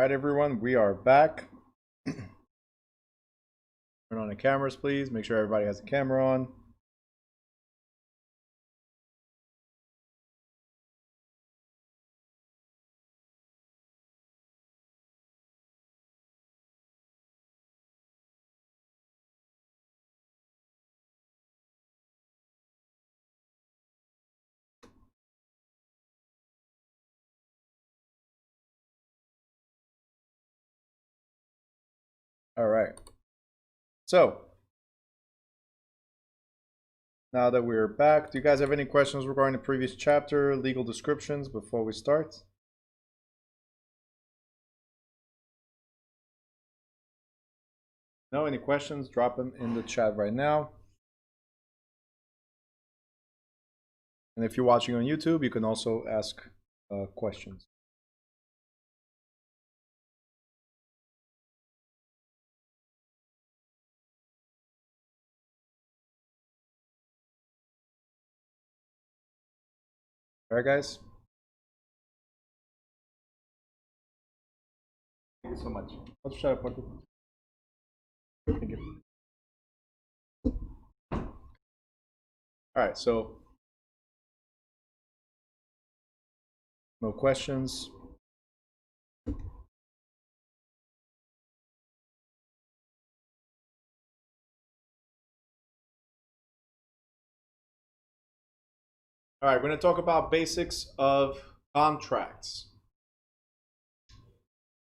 right, everyone, we are back. Turn on the cameras, please. Make sure everybody has a camera on. All right. So, now that we're back, do you guys have any questions regarding the previous chapter, legal descriptions, before we start? No, any questions? Drop them in the chat right now. And if you're watching on YouTube, you can also ask questions. All right, guys? Thank you so much. Let's try to put it. Thank you. All right, so no questions. All right, we're going to talk about basics of contracts.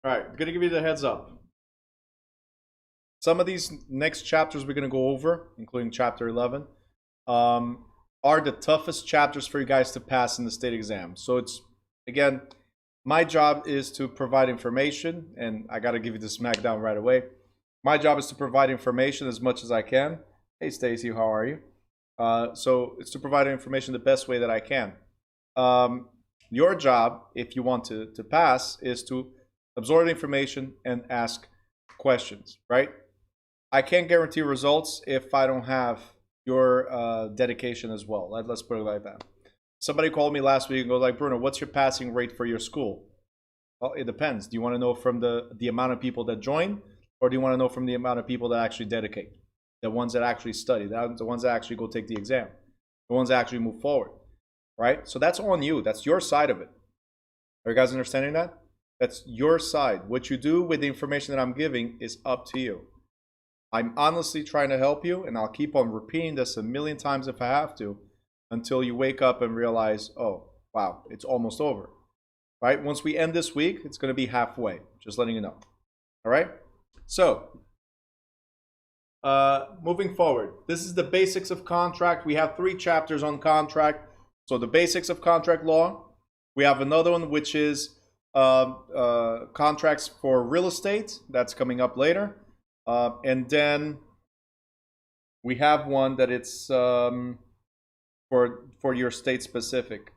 All right, I'm going to give you the heads up. Some of these next chapters we're going to go over, including chapter 11, are the toughest chapters for you guys to pass in the state exam. So it's, again, my job is to provide information, and I got to give you the smackdown right away. My job is to provide information as much as I can. Hey, Stacy, how are you? So it's to provide information the best way that I can. Your job, if you want to pass, is to absorb the information and ask questions, right? I can't guarantee results if I don't have your dedication as well. Let's put it like that. Somebody called me last week and goes like, Bruno, what's your passing rate for your school? Well, it depends. Do you want to know from the amount of people that join, or do you want to know from the amount of people that actually dedicate? The ones that actually study, the ones that actually go take the exam, the ones that actually move forward, right? So that's on you. That's your side of it. Are you guys understanding that? That's your side. What you do with the information that I'm giving is up to you. I'm honestly trying to help you, and I'll keep on repeating this a million times if I have to, until you wake up and realize, oh, wow, it's almost over, right? Once we end this week, it's going to be halfway, just letting you know, all right? So, moving forward, this is the basics of contract. We have 3 chapters on contract. So the basics of contract law. We have another one, which is contracts for real estate. That's coming up later. And then we have one that it's for your state specific.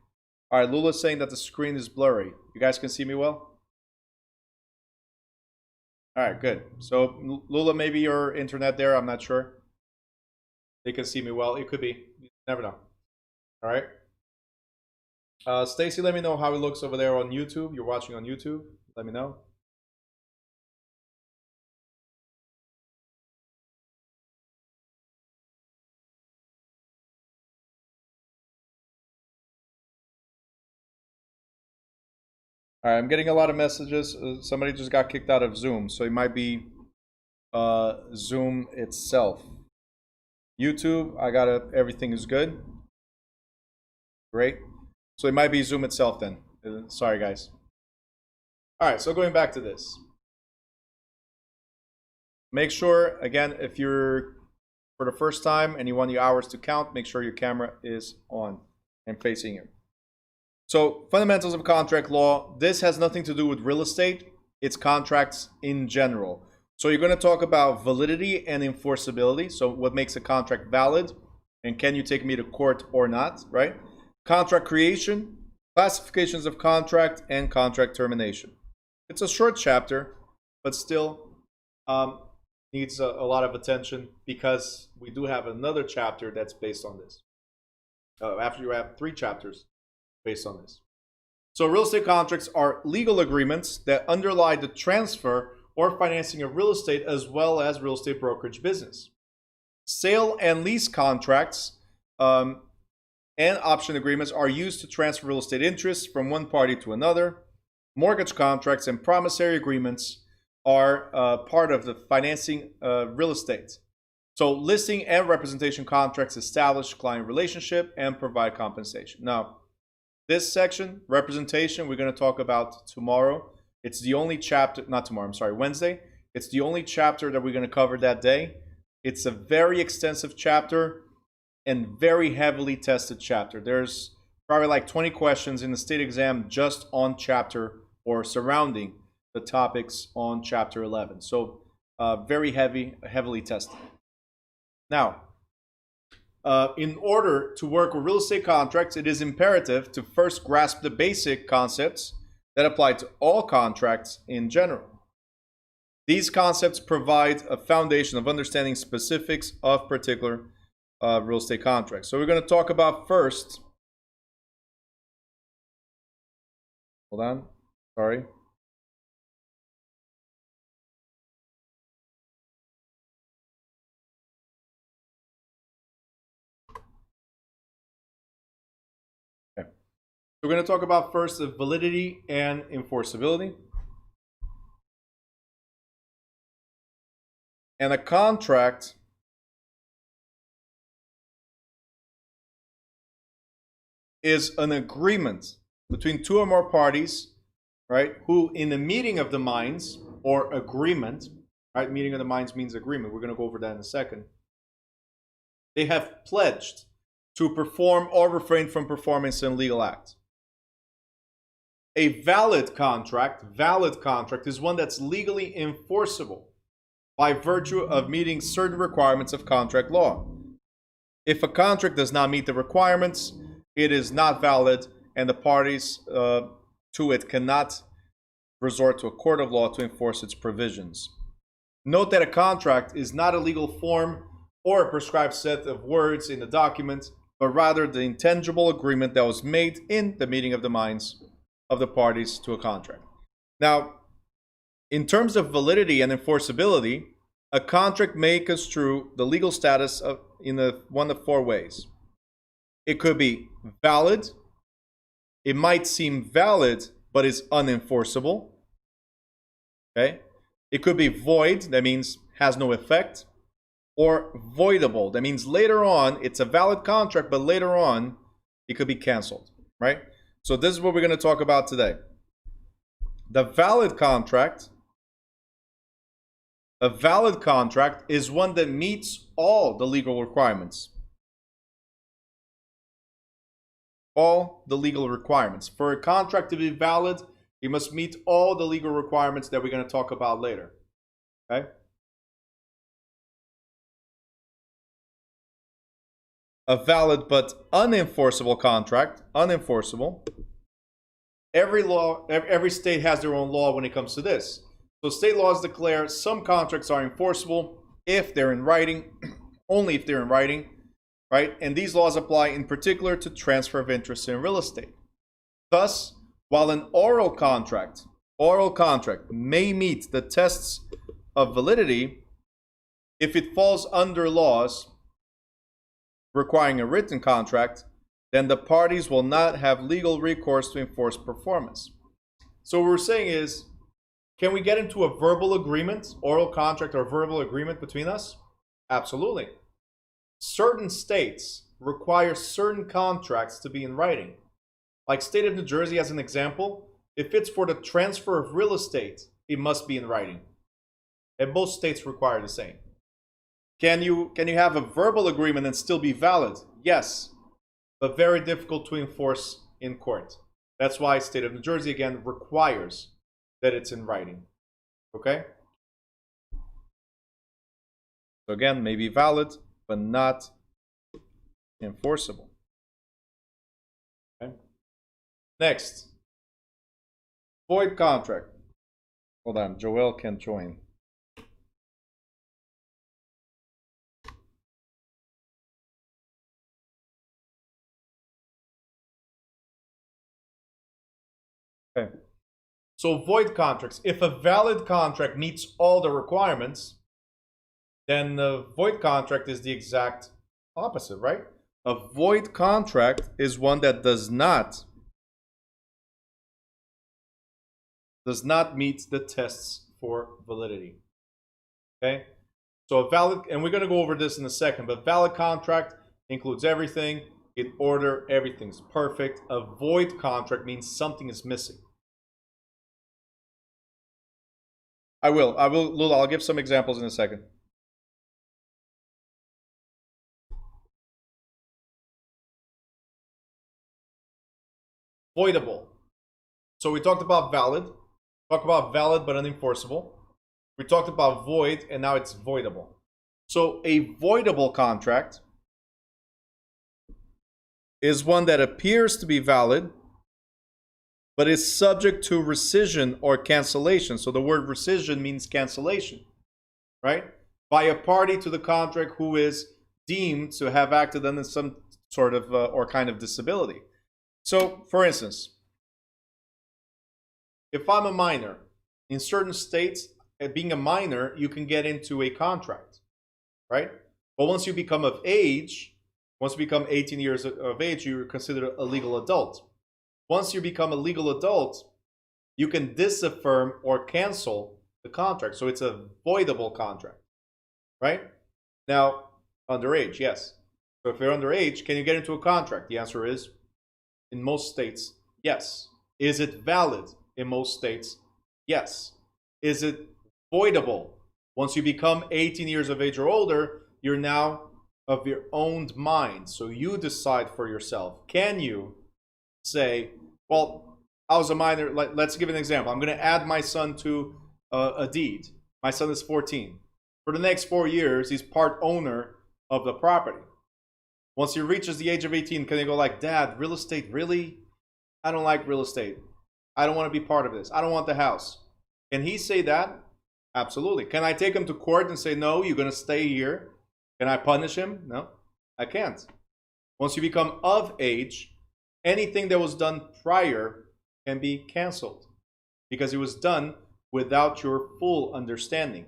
All right, Lula's saying that the screen is blurry. You guys can see me well? All right, good. So Lula, maybe your internet there, I'm not sure. They can see me well. It could be. You never know. All right. Stacy, let me know how it looks over there on YouTube. You're watching on YouTube. Let me know. All right, I'm getting a lot of messages. Somebody just got kicked out of Zoom, so it might be Zoom itself. YouTube, I got it. Everything is good. Great. So it might be Zoom itself then. Sorry, guys. All right, so going back to this. Make sure, again, if you're for the first time and you want your hours to count, make sure your camera is on and facing you. So, fundamentals of contract law. This has nothing to do with real estate. It's contracts in general. So you're going to talk about validity and enforceability. So what makes a contract valid, and can you take me to court or not, right? Contract creation, classifications of contract, and contract termination. It's a short chapter, but still needs a lot of attention because we do have another chapter that's based on this. After you have 3 chapters based on this. So real estate contracts are legal agreements that underlie the transfer or financing of real estate as well as real estate brokerage business. Sale and lease contracts and option agreements are used to transfer real estate interests from one party to another. Mortgage contracts and promissory agreements are part of the financing real estate. So listing and representation contracts establish client relationship and provide compensation. Now, this section, representation, we're going to talk about tomorrow. It's the only chapter, not tomorrow, I'm sorry, Wednesday. It's the only chapter that we're going to cover that day. It's a very extensive chapter and very heavily tested chapter. There's probably like 20 questions in the state exam just on chapter or surrounding the topics on chapter 11. So very heavily tested. Now, in order to work with real estate contracts, it is imperative to first grasp the basic concepts that apply to all contracts in general. These concepts provide a foundation of understanding specifics of particular real estate contracts. So we're going to talk about first. Hold on. Sorry. Okay. We're going to talk about first the validity and enforceability. And a contract is an agreement between two or more parties, right, who in a meeting of the minds or agreement, right, meeting of the minds means agreement. We're going to go over that in a second. They have pledged to perform or refrain from performance in legal act. A valid contract is one that's legally enforceable by virtue of meeting certain requirements of contract law. If a contract does not meet the requirements, it is not valid, and the parties to it cannot resort to a court of law to enforce its provisions. Note that a contract is not a legal form or a prescribed set of words in the document, but rather the intangible agreement that was made in the meeting of the minds of the parties to a contract. Now, in terms of validity and enforceability, a contract may construe the legal status in one of four ways. It could be valid. It might seem valid, but is unenforceable. Okay? It could be void, that means has no effect. Or voidable, that means later on, it's a valid contract, but later on, it could be canceled, right? So this is what we're going to talk about today. The valid contract. A valid contract is one that meets all the legal requirements. All the legal requirements. For a contract to be valid, it must meet all the legal requirements that we're going to talk about later. Okay? A valid but unenforceable contract, unenforceable. Every state has their own law when it comes to this. So state laws declare some contracts are enforceable if they're in writing, only if they're in writing, right? And these laws apply in particular to transfer of interest in real estate. Thus, while an oral contract may meet the tests of validity, if it falls under laws requiring a written contract, then the parties will not have legal recourse to enforce performance. So what we're saying is, can we get into a verbal agreement, oral contract or verbal agreement between us? Absolutely. Certain states require certain contracts to be in writing. Like state of New Jersey as an example, if it's for the transfer of real estate, it must be in writing. And most states require the same. Can you have a verbal agreement and still be valid? Yes, but very difficult to enforce in court. That's why state of New Jersey, again, requires that it's in writing. Okay? So again, may be valid, but not enforceable. Okay? Next, void contract. Hold on, Joel can join. So void contracts, if a valid contract meets all the requirements, then the void contract is the exact opposite, right? A void contract is one that does not meet the tests for validity. Okay? So a valid, and we're going to go over this in a second, but valid contract includes everything in order, everything's perfect. A void contract means something is missing. Lula, I'll give some examples in a second. Voidable. So we talked about valid, but unenforceable. We talked about void, and now it's voidable. So a voidable contract is one that appears to be valid, but is subject to rescission or cancellation. So the word rescission means cancellation, right? By a party to the contract who is deemed to have acted under some sort of or kind of disability. So, for instance, if I'm a minor, in certain states, being a minor, you can get into a contract, right? But once you become of age, once you become 18 years of age, you're considered a legal adult. Once you become a legal adult, you can disaffirm or cancel the contract. So it's a voidable contract, right? Now, underage, yes. So if you're underage, can you get into a contract? The answer is, in most states, yes. Is it valid? In most states, yes. Is it voidable? Once you become 18 years of age or older, you're now of your own mind. So you decide for yourself. Can you say, well, I was a minor. Let's give an example. I'm going to add my son to a deed. My son is 14. For the next 4 years, he's part owner of the property. Once he reaches the age of 18, can he go like, Dad, real estate, really? I don't like real estate. I don't want to be part of this. I don't want the house. Can he say that? Absolutely. Can I take him to court and say, no, you're going to stay here? Can I punish him? No, I can't. Once you become of age, anything that was done prior can be canceled because it was done without your full understanding.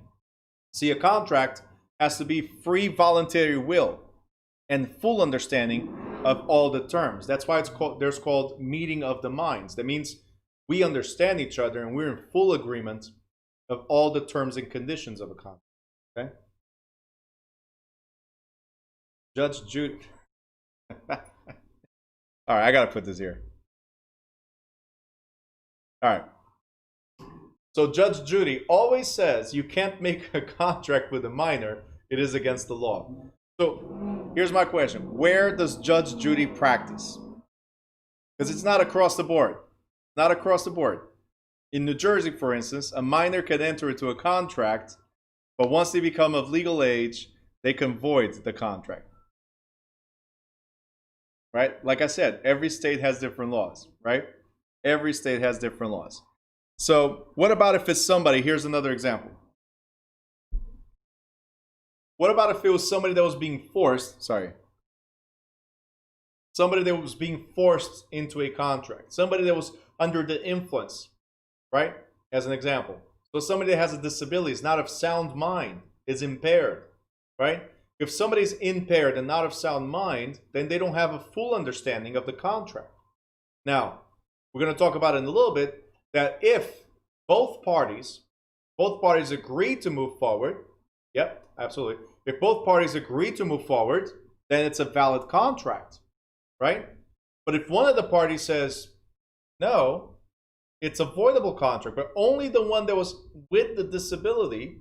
See, a contract has to be free voluntary will and full understanding of all the terms. That's why there's called meeting of the minds. That means we understand each other and we're in full agreement of all the terms and conditions of a contract. Okay? Judge Judy. All right, I got to put this here. All right. So Judge Judy always says you can't make a contract with a minor. It is against the law. So here's my question. Where does Judge Judy practice? Because it's not across the board. Not across the board. In New Jersey, for instance, a minor can enter into a contract, but once they become of legal age, they can void the contract. Right? Like I said, every state has different laws, right? Every state has different laws. So what about if it's somebody, here's another example. What about if it was somebody that was being forced, somebody that was being forced into a contract, somebody that was under the influence, right? As an example. So somebody that has a disability is not of sound mind, is impaired, right? If somebody's impaired and not of sound mind, then they don't have a full understanding of the contract. Now, we're going to talk about it in a little bit, that if both parties agree to move forward, yep, absolutely. If both parties agree to move forward, then it's a valid contract, right? But if one of the parties says, no, it's a voidable contract, but only the one that was with the disability,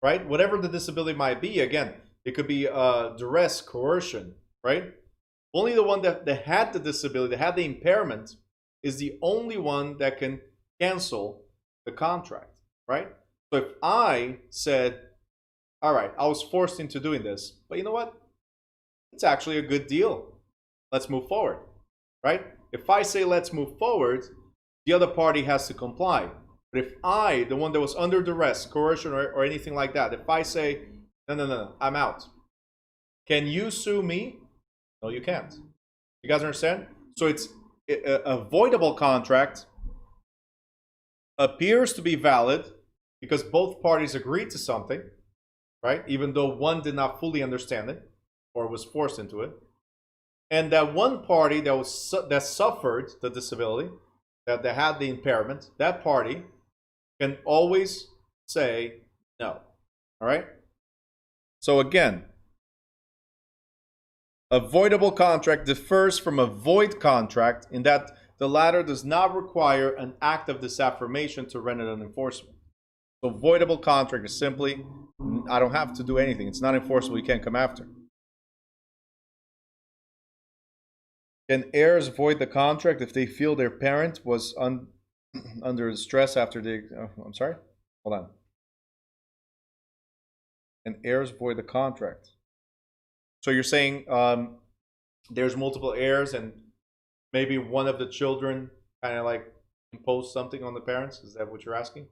right? Whatever the disability might be, again, it could be duress, coercion, right? Only the one that had the disability, that had the impairment, is the only one that can cancel the contract, right? So if I said, all right, I was forced into doing this, but you know what? It's actually a good deal. Let's move forward, right? If I say let's move forward, the other party has to comply. But if I, the one that was under duress, coercion, or anything like that, if I say, no, I'm out, can you sue me? No, you can't. You guys understand? So it's a voidable contract appears to be valid because both parties agreed to something, right? Even though one did not fully understand it or was forced into it. And that one party that suffered the disability, that had the impairment, that party can always say no. All right? So again, a voidable contract differs from a void contract in that the latter does not require an act of disaffirmation to render it unenforceable. So voidable contract is simply, I don't have to do anything. It's not enforceable. You can't come after. Can heirs void the contract if they feel their parent was under stress after they... I'm sorry? Hold on. Can heirs void the contract? So you're saying there's multiple heirs and maybe one of the children kind of like impose something on the parents? Is that what you're asking?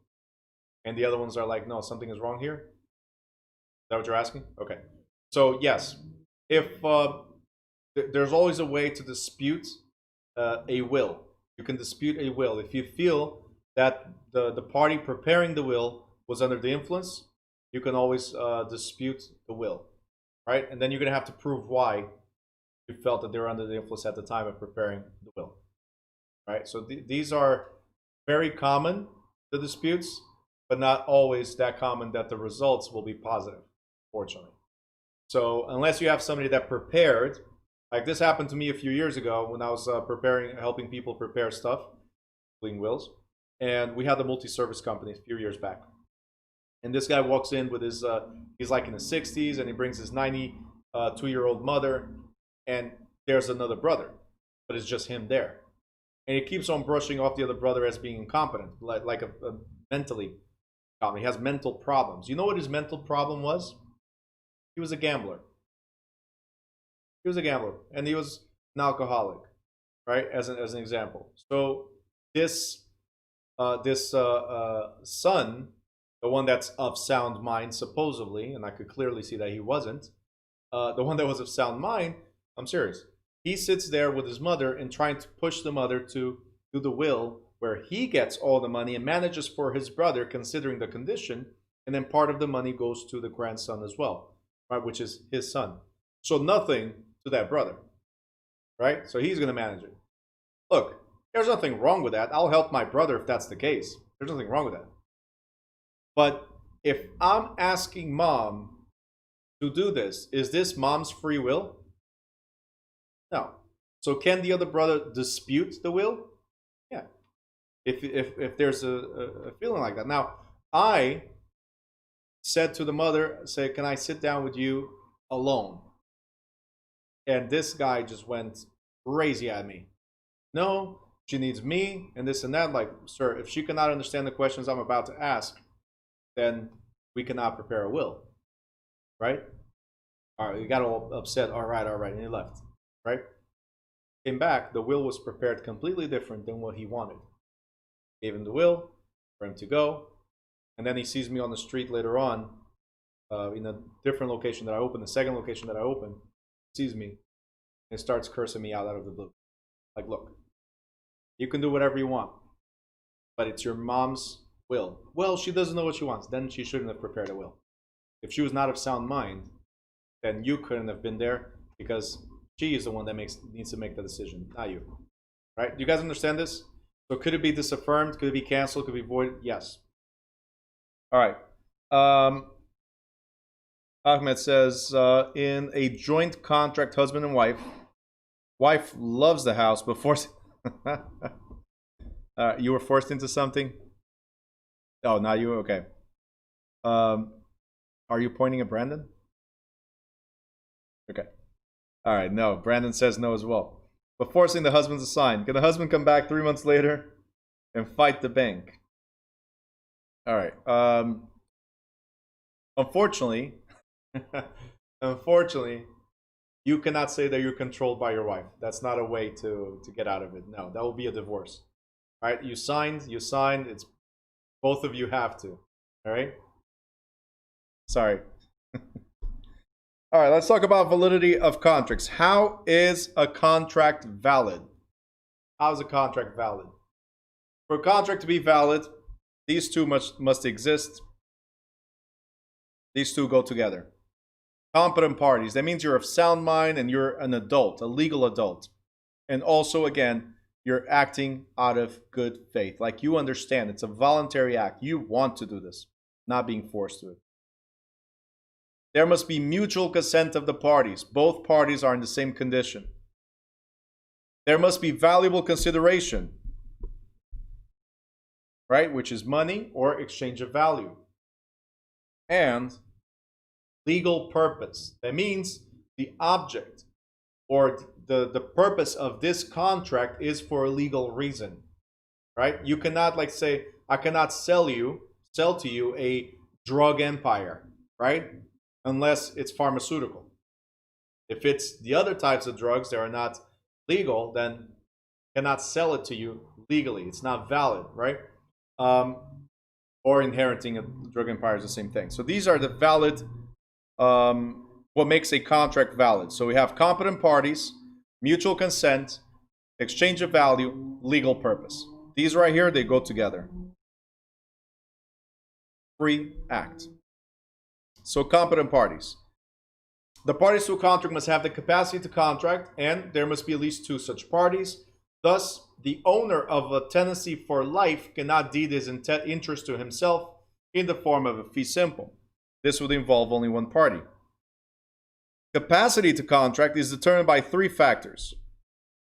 And the other ones are like, no, something is wrong here? Is that what you're asking? Okay. So yes, if there's always a way to dispute a will. You can dispute a will. If you feel that the party preparing the will was under the influence, you can always dispute the will, right? And then you're going to have to prove why you felt that they were under the influence at the time of preparing the will, right? So these are very common, the disputes, but not always that common that the results will be positive, fortunately. So unless you have somebody that prepared, like this happened to me a few years ago when I was helping people prepare stuff, including wills, and we had the multi-service company a few years back. And this guy walks in with his, he's like in his 60s, and he brings his 92-year-old mother, and there's another brother, but it's just him there. And he keeps on brushing off the other brother as being incompetent, like a mentally incompetent. He has mental problems. You know what his mental problem was? He was a gambler. He was a gambler, and he was an alcoholic, right? As an example. So this son, the one that's of sound mind, supposedly, and I could clearly see that he wasn't, the one that was of sound mind, I'm serious. He sits there with his mother and trying to push the mother to do the will where he gets all the money and manages for his brother, considering the condition, and then part of the money goes to the grandson as well, right? Which is his son. So nothing to that brother, right? So he's going to manage it. Look, there's nothing wrong with that. I'll help my brother if that's the case. There's nothing wrong with that. But if I'm asking mom to do this, is this mom's free will? No. So can the other brother dispute the will? Yeah. If there's a feeling like that. Now, I said to the mother, say, can I sit down with you alone? And this guy just went crazy at me. No, she needs me and this and that. Like, sir, if she cannot understand the questions I'm about to ask, then we cannot prepare a will, right? All right, he got all upset. All right, and he left, right? Came back, the will was prepared completely different than what he wanted. Gave him the will for him to go, and then he sees me on the street later on in a different location that I opened, the second location that I opened, sees me and starts cursing me out of the blue. Like, look, you can do whatever you want, but it's your mom's will. Well, she doesn't know what she wants. Then she shouldn't have prepared a will. If she was not of sound mind, then you couldn't have been there because she is the one that needs to make the decision, not you. Right? Do you guys understand this? So could it be disaffirmed? Could it be canceled? Could it be voided? Yes. All right. Ahmed says, in a joint contract, husband and wife loves the house, but forced... you were forced into something? Oh, not you? Okay. Are you pointing at Brandon? Okay. All right, no. Brandon says no as well. But forcing the husband to sign. Can the husband come back 3 months later and fight the bank? All right. Unfortunately, you cannot say that you're controlled by your wife. That's not a way to get out of it. No, that will be a divorce. All right, you signed. It's both of you have to. All right? Sorry. All right, let's talk about validity of contracts. How is a contract valid? How is a contract valid? For a contract to be valid, These two must exist. These two go together. Competent parties. That means you're of sound mind and you're an adult, a legal adult. And also, again, you're acting out of good faith. Like you understand it's a voluntary act. You want to do this, not being forced to it. There must be mutual consent of the parties. Both parties are in the same condition. There must be valuable consideration, right? Which is money or exchange of value. And legal purpose. That means the object or the purpose of this contract is for a legal reason, right? You cannot like say, I cannot sell to you a drug empire, right? Unless it's pharmaceutical. If it's the other types of drugs that are not legal, then cannot sell it to you legally. It's not valid, right? Or inheriting a drug empire is the same thing. So these are the valid, what makes a contract valid. So we have competent parties, mutual consent, exchange of value, legal purpose. These right here, they go together. Free act. So competent parties. The parties to a contract must have the capacity to contract, and there must be at least two such parties. Thus, the owner of a tenancy for life cannot deed his interest to himself in the form of a fee simple. This would involve only one party. Capacity to contract is determined by three factors: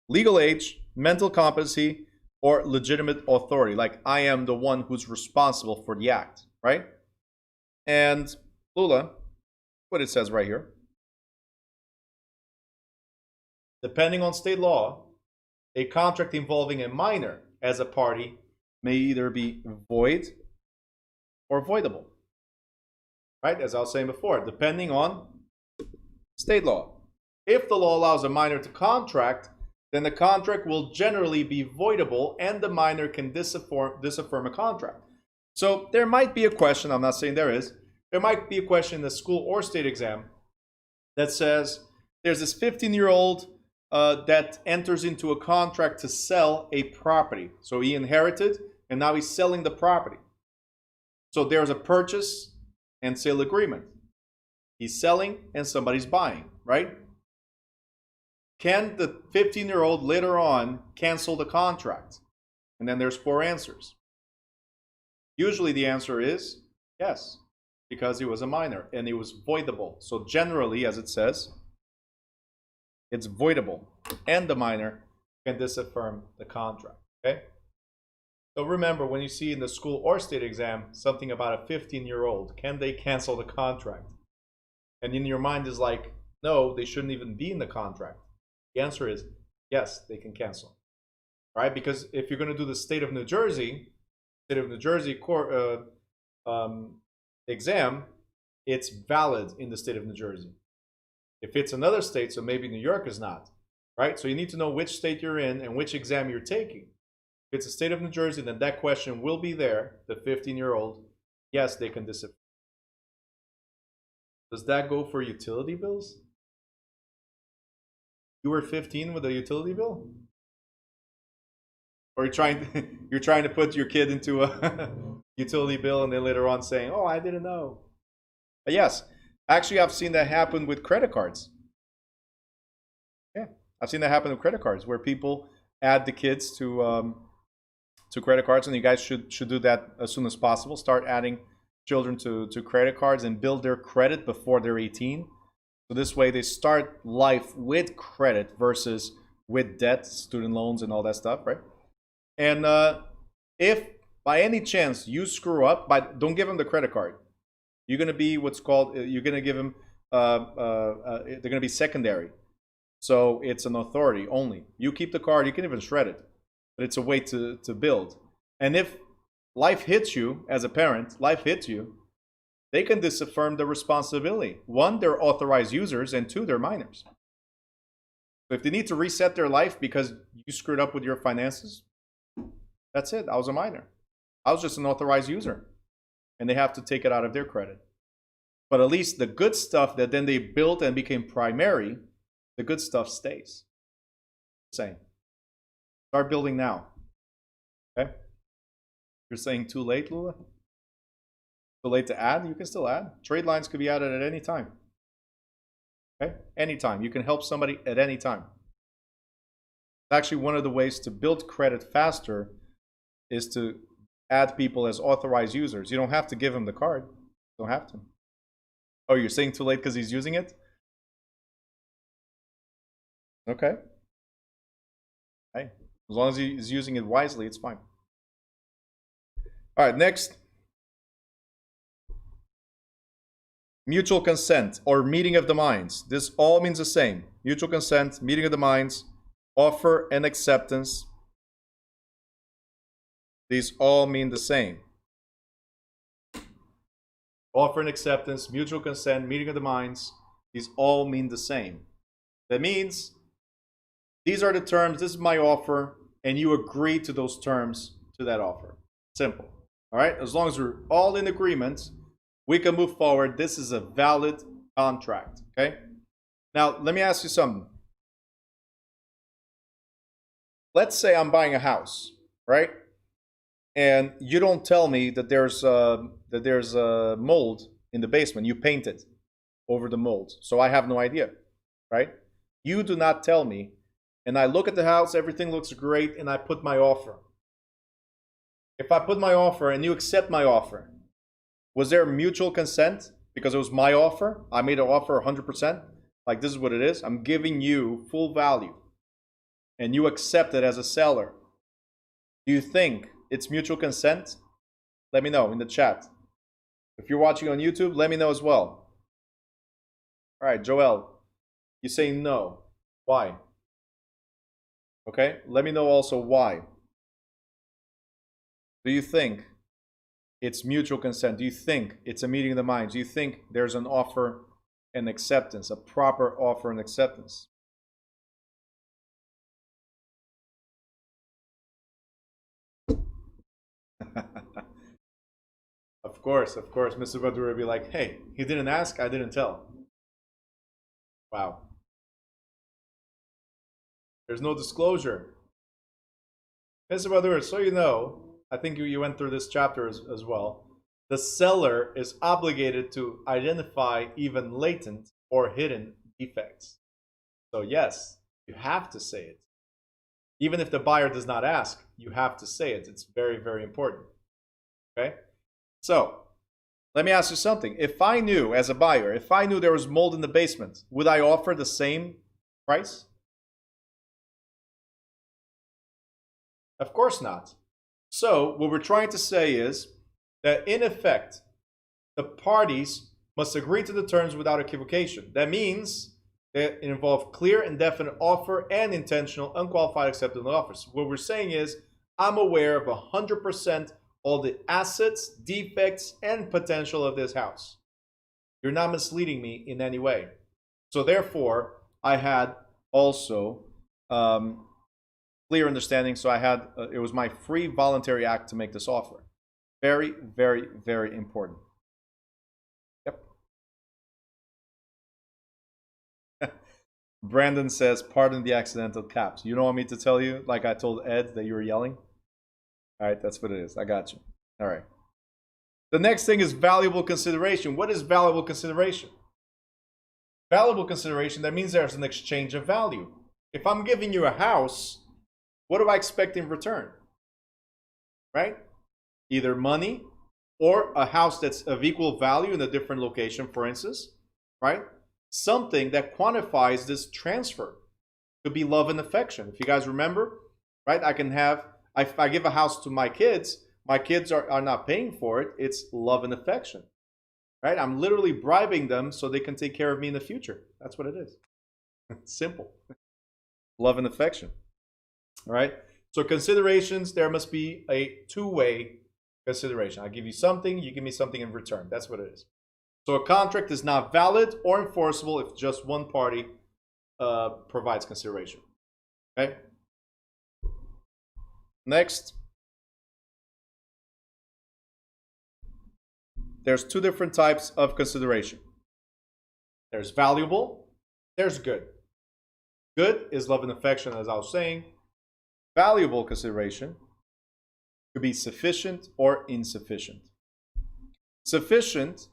legal age, mental competency, or legitimate authority. Like, I am the one who's responsible for the act, right? And Lula, what it says right here. Depending on state law, a contract involving a minor as a party may either be void or voidable. Right? As I was saying before, depending on state law. If the law allows a minor to contract, then the contract will generally be voidable and the minor can disaffirm a contract. So there might be a question, I'm not saying there is, there might be a question in the school or state exam that says there's this 15-year-old that enters into a contract to sell a property. So he inherited and now he's selling the property. So there's a purchase and sale agreement. He's selling and somebody's buying, right? Can the 15-year-old later on cancel the contract? And then there's four answers. Usually the answer is yes, because he was a minor and he was voidable. So generally, as it says, it's voidable and the minor can disaffirm the contract, okay? So remember, when you see in the school or state exam something about a 15-year-old, can they cancel the contract? And in your mind is like, no, they shouldn't even be in the contract. The answer is yes, they can cancel, right? Because if you're going to do the state of New Jersey exam, it's valid in the state of New Jersey. If it's another state, so maybe New York is not, right? So you need to know which state you're in and which exam you're taking. If it's the state of New Jersey, then that question will be there. The 15-year-old, yes, they can disaffirm. Does that go for utility bills? You were 15 with a utility bill? Or you're trying to put your kid into a utility bill and then later on saying, oh, I didn't know. But yes, actually I've seen that happen with credit cards. Yeah, I've seen that happen with credit cards where people add the kids to credit cards, and you guys should do that as soon as possible. Start adding children to credit cards and build their credit before they're 18. So this way they start life with credit versus with debt, student loans and all that stuff, right? And if by any chance you screw up, don't give them the credit card. You're going to be what's called, you're going to give them, they're going to be secondary. So it's an authority only. You keep the card, you can even shred it. But it's a way to build. And if life hits you as a parent, life hits you, they can disaffirm the responsibility. One, they're authorized users, and two, they're minors. So if they need to reset their life because you screwed up with your finances, that's it. I was a minor. I was just an authorized user. And they have to take it out of their credit. But at least the good stuff that then they built and became primary, the good stuff stays. Same. Start building now. Okay? You're saying too late, Lula? Too late to add? You can still add. Trade lines could be added at any time. Okay? Anytime. You can help somebody at any time. Actually, one of the ways to build credit faster is to add people as authorized users. You don't have to give them the card. You don't have to. Oh, you're saying too late because he's using it? Okay. Hey, as long as he's using it wisely, it's fine. All right, next. Mutual consent or meeting of the minds. This all means the same. Mutual consent, meeting of the minds, offer and acceptance. These all mean the same. Offer and acceptance, mutual consent, meeting of the minds. These all mean the same. That means these are the terms, this is my offer, and you agree to those terms to that offer. Simple. All right? As long as we're all in agreement, we can move forward. This is a valid contract. Okay? Now, let me ask you something. Let's say I'm buying a house, right? And you don't tell me that there's a mold in the basement. You paint it over the mold, so I have no idea, right? You do not tell me, and I look at the house, everything looks great, and I put my offer. If I put my offer and you accept my offer, was there mutual consent because it was my offer? I made an offer 100%. Like, this is what it is. I'm giving you full value, and you accept it as a seller. Do you think it's mutual consent? Let me know in the chat. If you're watching on YouTube, let me know as well. All right, Joel, you say no. Why? Okay, let me know also why. Do you think it's mutual consent? Do you think it's a meeting of the minds? Do you think there's an offer and acceptance, a proper offer and acceptance? Of course, Mr. Badura would be like, hey, he didn't ask, I didn't tell. Wow. There's no disclosure. Mr. Badura, so you know, I think you went through this chapter as well. The seller is obligated to identify even latent or hidden defects. So yes, you have to say it. Even if the buyer does not ask, you have to say it. It's very, very important. Okay? So, let me ask you something. If I knew, as a buyer, if I knew there was mold in the basement, would I offer the same price? Of course not. So, what we're trying to say is that, in effect, the parties must agree to the terms without equivocation. That means that it involves clear and definite offer and intentional, unqualified acceptance of offers. What we're saying is, I'm aware of 100% all the assets, defects, and potential of this house. You're not misleading me in any way. So therefore, I had also clear understanding. So I had, it was my free voluntary act to make this offer. Very, very, very important. Yep. Brandon says, pardon the accidental caps. You don't want me to tell you, like I told Ed, that you were yelling? All right, that's what it is. I got you. All right. The next thing is valuable consideration. What is valuable consideration? Valuable consideration, that means there's an exchange of value. If I'm giving you a house, what do I expect in return? Right? Either money or a house that's of equal value in a different location, for instance. Right? Something that quantifies this transfer. Could be love and affection. If you guys remember, right? I can have, if I give a house to my kids are not paying for it. It's love and affection. Right? I'm literally bribing them so they can take care of me in the future. That's what it is. Simple. Love and affection. All right? So considerations, there must be a two-way consideration. I give you something, you give me something in return. That's what it is. So a contract is not valid or enforceable if just one party provides consideration. Okay? Next. There's two different types of consideration. There's valuable, there's good. Good is love and affection, as I was saying. Valuable consideration Could be sufficient or insufficient. Sufficient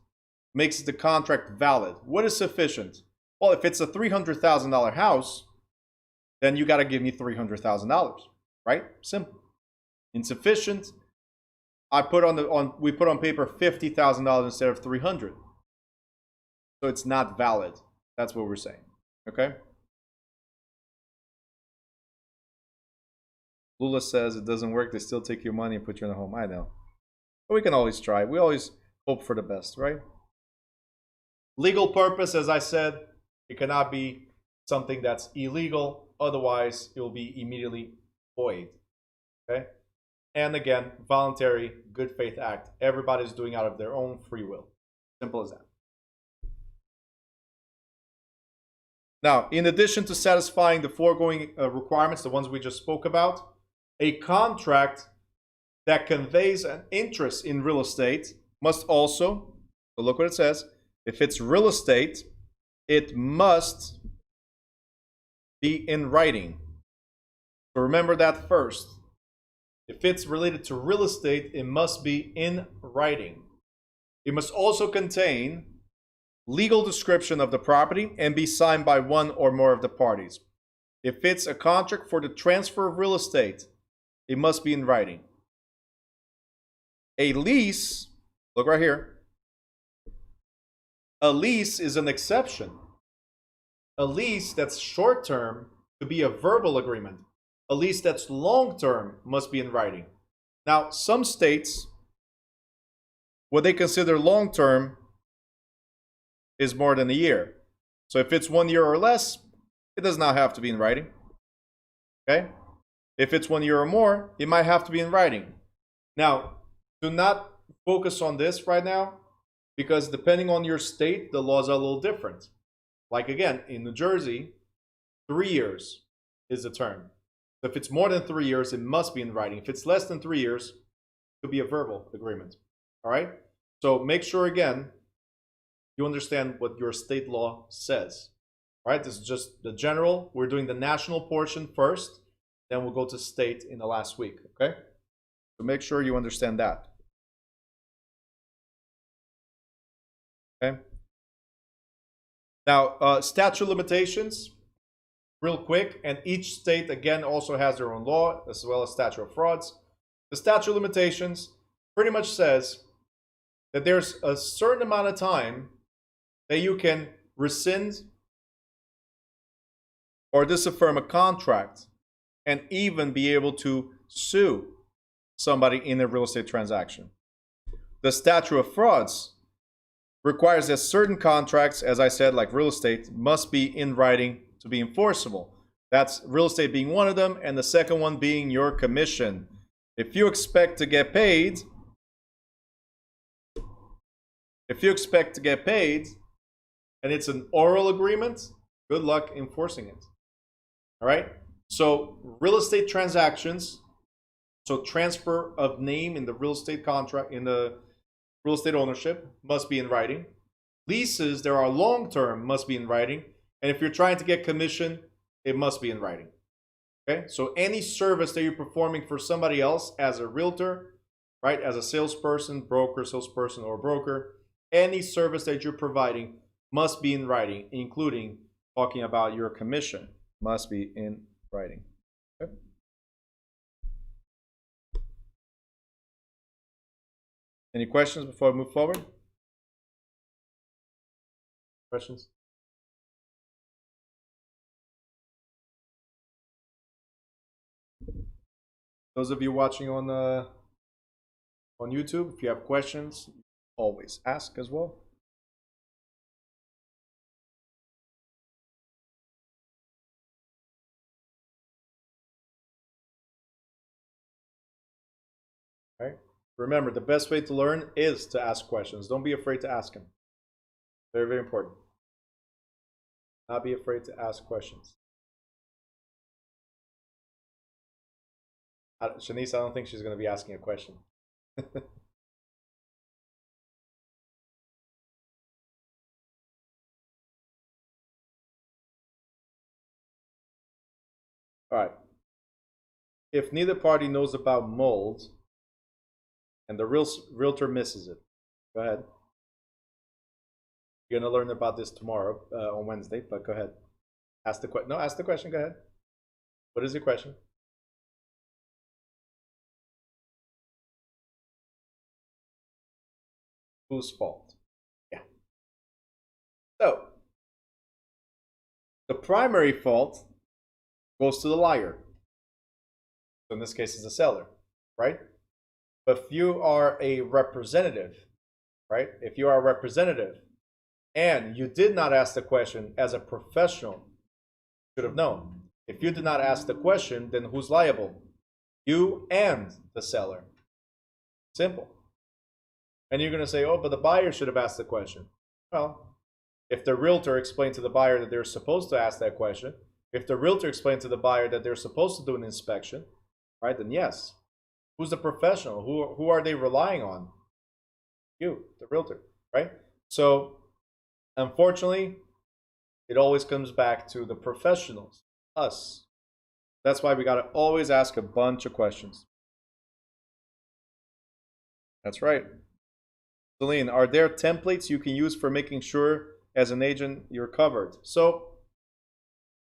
makes the contract valid. What is sufficient? Well, if it's a $300,000 house, then you got to give me $300,000, right? Simple. Insufficient, we put on paper $50,000 instead of $300,000. So it's not valid. That's what we're saying. Okay? Lula says it doesn't work. They still take your money and put you in a home. I know. But we can always try. We always hope for the best, right? Legal purpose, as I said, it cannot be something that's illegal. Otherwise, it will be immediately void. Okay? And again, voluntary good faith act. Everybody's doing out of their own free will. Simple as that. Now, in addition to satisfying the foregoing requirements, the ones we just spoke about, a contract that conveys an interest in real estate must also, so look what it says, if it's real estate, it must be in writing. So remember that first. If it's related to real estate, it must be in writing. It must also contain legal description of the property and be signed by one or more of the parties. If it's a contract for the transfer of real estate, it must be in writing. A lease, look right here. A lease is an exception. A lease that's short-term could be a verbal agreement. A lease that's long-term must be in writing. Now, some states, what they consider long-term is more than a year. So if it's 1 year or less, it does not have to be in writing. Okay? If it's 1 year or more, it might have to be in writing. Now, do not focus on this right now, because depending on your state, the laws are a little different. Like again, in New Jersey, 3 years is the term. So if it's more than 3 years, it must be in writing. If it's less than 3 years, it could be a verbal agreement. All right? So make sure, again, you understand what your state law says. All right? This is just the general. We're doing the national portion first. Then we'll go to state in the last week. Okay? So make sure you understand that. Okay? Now, statute limitations, real quick, and each state, again, also has their own law, as well as statute of frauds. The statute of limitations pretty much says that there's a certain amount of time that you can rescind or disaffirm a contract and even be able to sue somebody in a real estate transaction. The statute of frauds requires that certain contracts, as I said, like real estate, must be in writing to be enforceable. That's real estate being one of them, and the second one being your commission. If you expect to get paid, and it's an oral agreement, good luck enforcing it. All right? So real estate transactions, so transfer of name in the real estate contract, in the real estate ownership, must be in writing. Leases, there are long-term, must be in writing. And if you're trying to get commission, it must be in writing. Okay? So any service that you're performing for somebody else as a realtor, right, as a salesperson, broker, salesperson, or broker, any service that you're providing must be in writing, including talking about your commission, must be in writing. Okay? Any questions before we move forward? Questions? Those of you watching on YouTube, if you have questions, always ask as well. All right. Remember, the best way to learn is to ask questions. Don't be afraid to ask them. Very, very important. Not be afraid to ask questions. Shanice, I don't think she's going to be asking a question. All right. If neither party knows about mold, and the realtor misses it. Go ahead. You're going to learn about this tomorrow on Wednesday, but go ahead. Ask the question. No, ask the question. Go ahead. What is your question? Whose fault? Yeah. So, the primary fault goes to the liar. So in this case, it's the seller, right? But if you are a representative, right? If you are a representative and you did not ask the question as a professional, you should have known. If you did not ask the question, then who's liable? You and the seller. Simple. And you're going to say, oh, but the buyer should have asked the question. Well, if the realtor explained to the buyer that they're supposed to ask that question, if the realtor explained to the buyer that they're supposed to do an inspection, right, then yes. Who's the professional? Who are they relying on? You, the realtor, right? So, unfortunately, it always comes back to the professionals, us. That's why we got to always ask a bunch of questions. That's right. Celine, are there templates you can use for making sure as an agent you're covered? So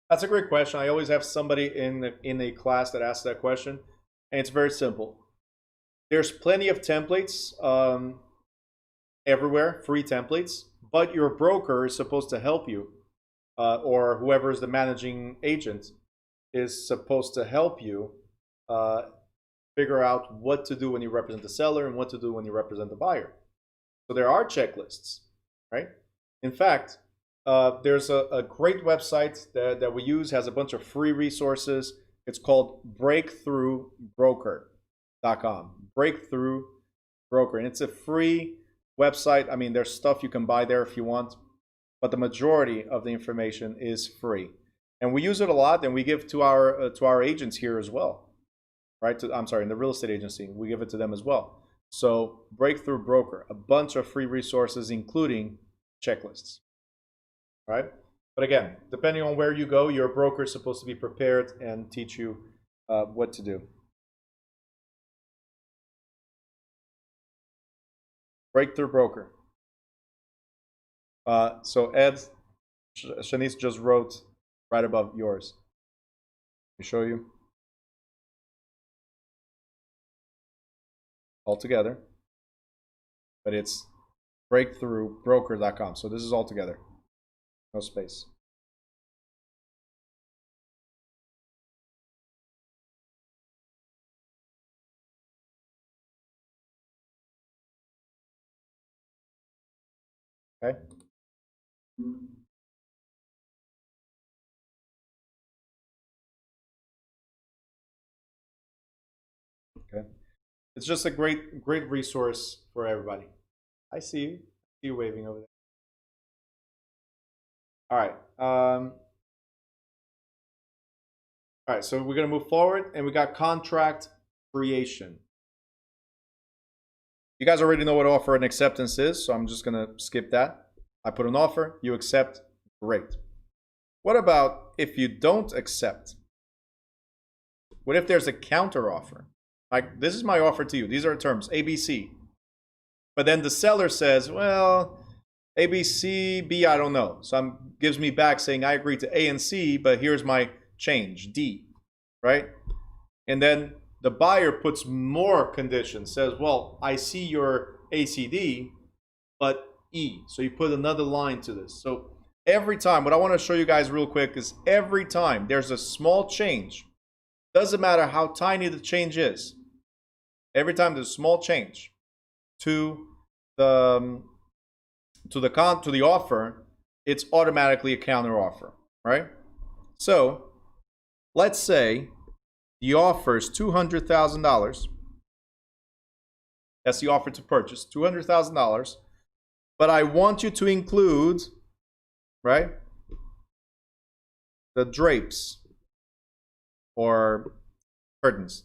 that's a great question. I always have somebody in a class that asks that question, and it's very simple. There's plenty of templates everywhere, free templates, but your broker is supposed to help you, or whoever is the managing agent is supposed to help you figure out what to do when you represent the seller and what to do when you represent the buyer. So there are checklists, right? In fact, there's a great website that we use, has a bunch of free resources. It's called breakthroughbroker.com. Breakthrough Broker. And it's a free website. I mean, there's stuff you can buy there if you want, but the majority of the information is free. And we use it a lot, and we give to our agents here as well, right? I'm sorry, in the real estate agency, we give it to them as well. So Breakthrough Broker, a bunch of free resources, including checklists, right? But again, depending on where you go, your broker is supposed to be prepared and teach you what to do. Breakthrough Broker. So Ed, Shanice just wrote right above yours. Let me show you. All together, but it's breakthroughbroker.com. So this is all together, no space. Okay. Okay. It's just a great resource for everybody. I see you. I see you waving over there. All right. All right. So we're going to move forward, and we got contract creation. You guys already know what offer and acceptance is, so I'm just going to skip that. I put an offer. You accept. Great. What about if you don't accept? What if there's a counter offer? Like, this is my offer to you. These are terms, ABC. But then the seller says, well, ABC, B, I don't know. So gives me back saying I agree to A and C, but here's my change, D, right? And then the buyer puts more conditions, says, well, I see your ACD, but E. So you put another line to this. So every time, what I want to show you guys real quick is every time there's a small change, doesn't matter how tiny the change is, every time there's a small change to the offer, it's automatically a counter offer, right? So let's say the offer is $200,000. That's the offer to purchase, $200,000. But I want you to include, right, the drapes or curtains,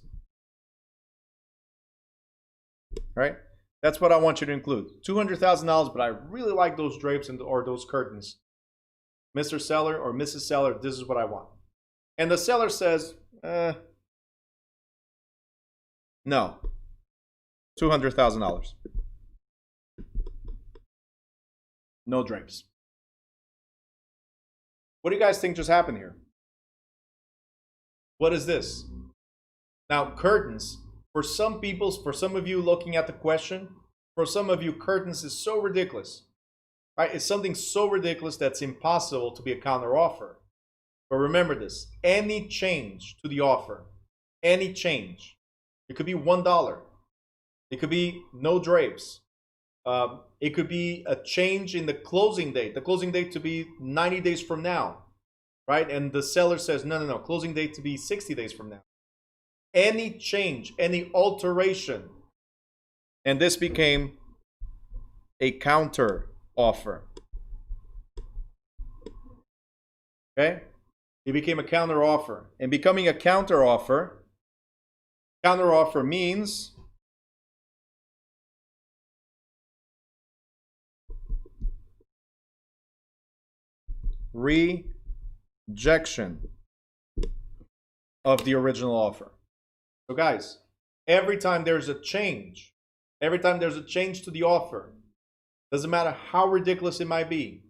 right? That's what I want you to include. $200,000, but I really like those drapes or those curtains. Mr. Seller or Mrs. Seller, this is what I want. And the seller says, no. $200,000. No drapes. What do you guys think just happened here? What is this? Now, curtains, for some people, for some of you looking at the question, for some of you, curtains is so ridiculous. Right? It's something so ridiculous that's impossible to be a counter offer. But remember this, any change to the offer, any change, it could be $1, it could be no drapes, it could be a change in the closing date to be 90 days from now, right? And the seller says, no, closing date to be 60 days from now. Any change, any alteration, and this became a counter offer. Okay? It became a counter offer. And becoming a counter offer means rejection of the original offer. So guys, every time there's a change to the offer, doesn't matter how ridiculous it might be,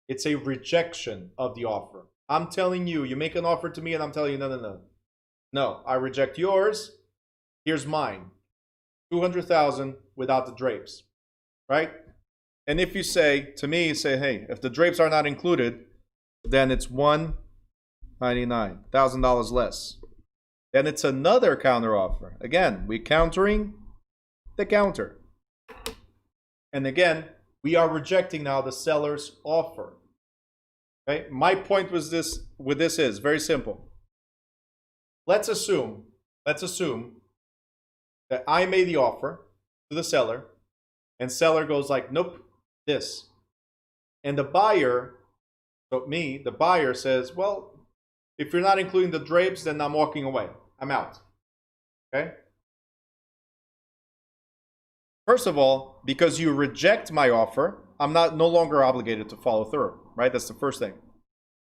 it's a rejection of the offer. I'm telling you, you make an offer to me and I'm telling you, no, I reject yours. Here's mine, $200,000 without the drapes, right? And if you say to me, hey, if the drapes are not included, then it's $199, $1,000 less. Then it's another counter offer. Again, we're countering the counter. And again, we are rejecting now the seller's offer. Okay? My point was this is very simple. Let's assume that I made the offer to the seller, and seller goes like, nope, this. And the buyer, the buyer says, well, if you're not including the drapes, then I'm walking away. I'm out. Okay? First of all, because you reject my offer, I'm no longer obligated to follow through, right? That's the first thing.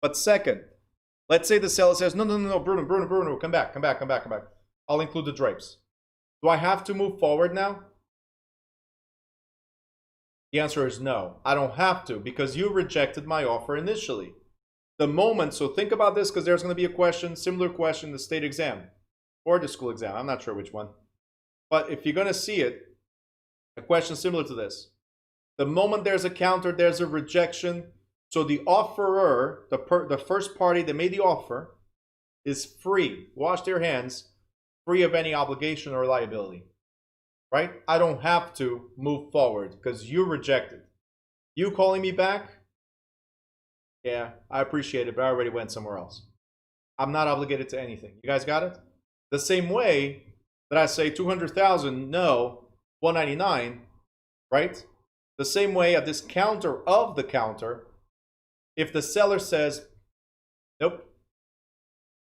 But second, let's say the seller says, no, Bruno, come back. I'll include the drapes. Do I have to move forward now? The answer is no. I don't have to, because you rejected my offer initially. The moment, so think about this, because there's going to be a question, similar question in the state exam or the school exam. I'm not sure which one. But if you're going to see it, a question similar to this. The moment there's a counter, there's a rejection. So the offerer, the first party that made the offer, is free, wash their hands, free of any obligation or liability. Right? I don't have to move forward because you rejected. You calling me back? Yeah, I appreciate it, but I already went somewhere else. I'm not obligated to anything. You guys got it? The same way that I say 200,000, no, 199, right? The same way at this counter of the counter, if the seller says, nope,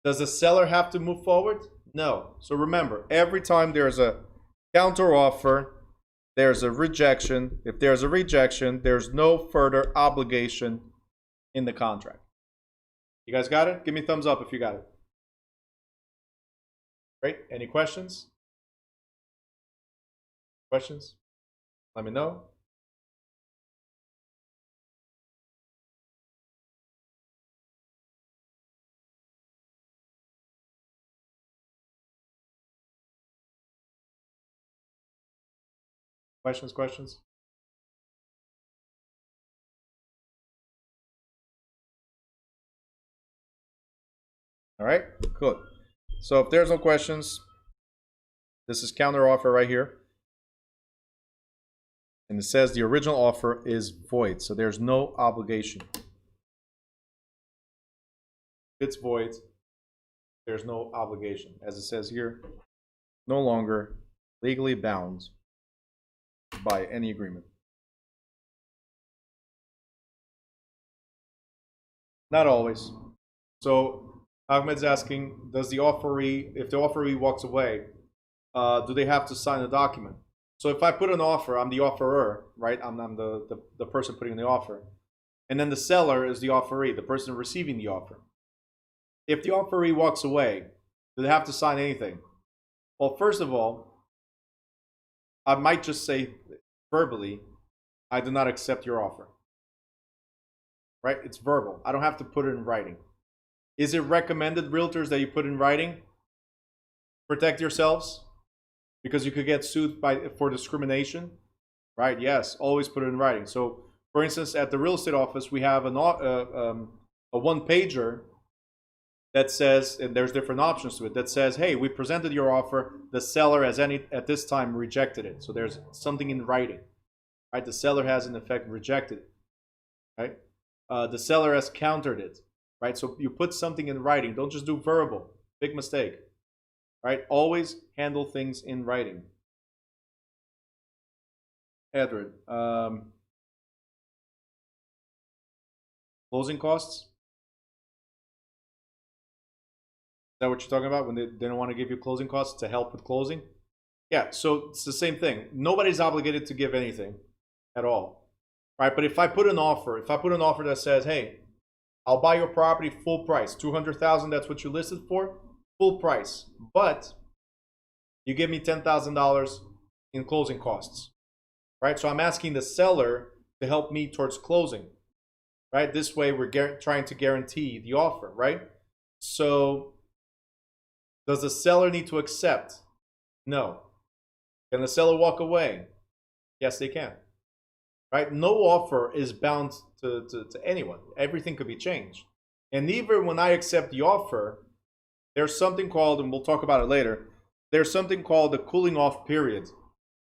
does the seller have to move forward? No. So remember, every time there's a counter offer, there's a rejection. If there's a rejection, there's no further obligation in the contract. You guys got it? Give me a thumbs up if you got it. Great. Any questions? Questions? Let me know. Questions? All right, cool. So if there's no questions, this is counter offer right here. And it says the original offer is void, so there's no obligation. If it's void, there's no obligation. As it says here, no longer legally bound by any agreement. Not always. So Ahmed's asking, does the offeree, if the offeree walks away, do they have to sign a document? So if I put an offer, I'm the offerer, right? I'm the person putting in the offer. And then the seller is the offeree, the person receiving the offer. If the offeree walks away, do they have to sign anything? Well, first of all, I might just say verbally, I do not accept your offer. Right? It's verbal. I don't have to put it in writing. Is it recommended, realtors, that you put in writing? Protect yourselves because you could get sued for discrimination, right? Yes, always put it in writing. So, for instance, at the real estate office, we have a one-pager that says, and there's different options to it, that says, hey, we presented your offer. The seller has at this time rejected it. So there's something in writing, right? The seller has, in effect, rejected it, right? The seller has countered it, right? So you put something in writing. Don't just do verbal. Big mistake, right? Always handle things in writing. Edward, closing costs? Is that what you're talking about when they don't want to give you closing costs to help with closing? Yeah, so it's the same thing. Nobody's obligated to give anything at all, right? But if I put an offer, that says, hey, I'll buy your property full price, $200,000, that's what you listed for, full price, but you give me $10,000 in closing costs, right? So I'm asking the seller to help me towards closing, right? This way we're trying to guarantee the offer, right? So does the seller need to accept? No. Can the seller walk away? Yes, they can. Right? No offer is bound to anyone. Everything could be changed. And even when I accept the offer, there's something called, and we'll talk about it later, there's something called the cooling off period,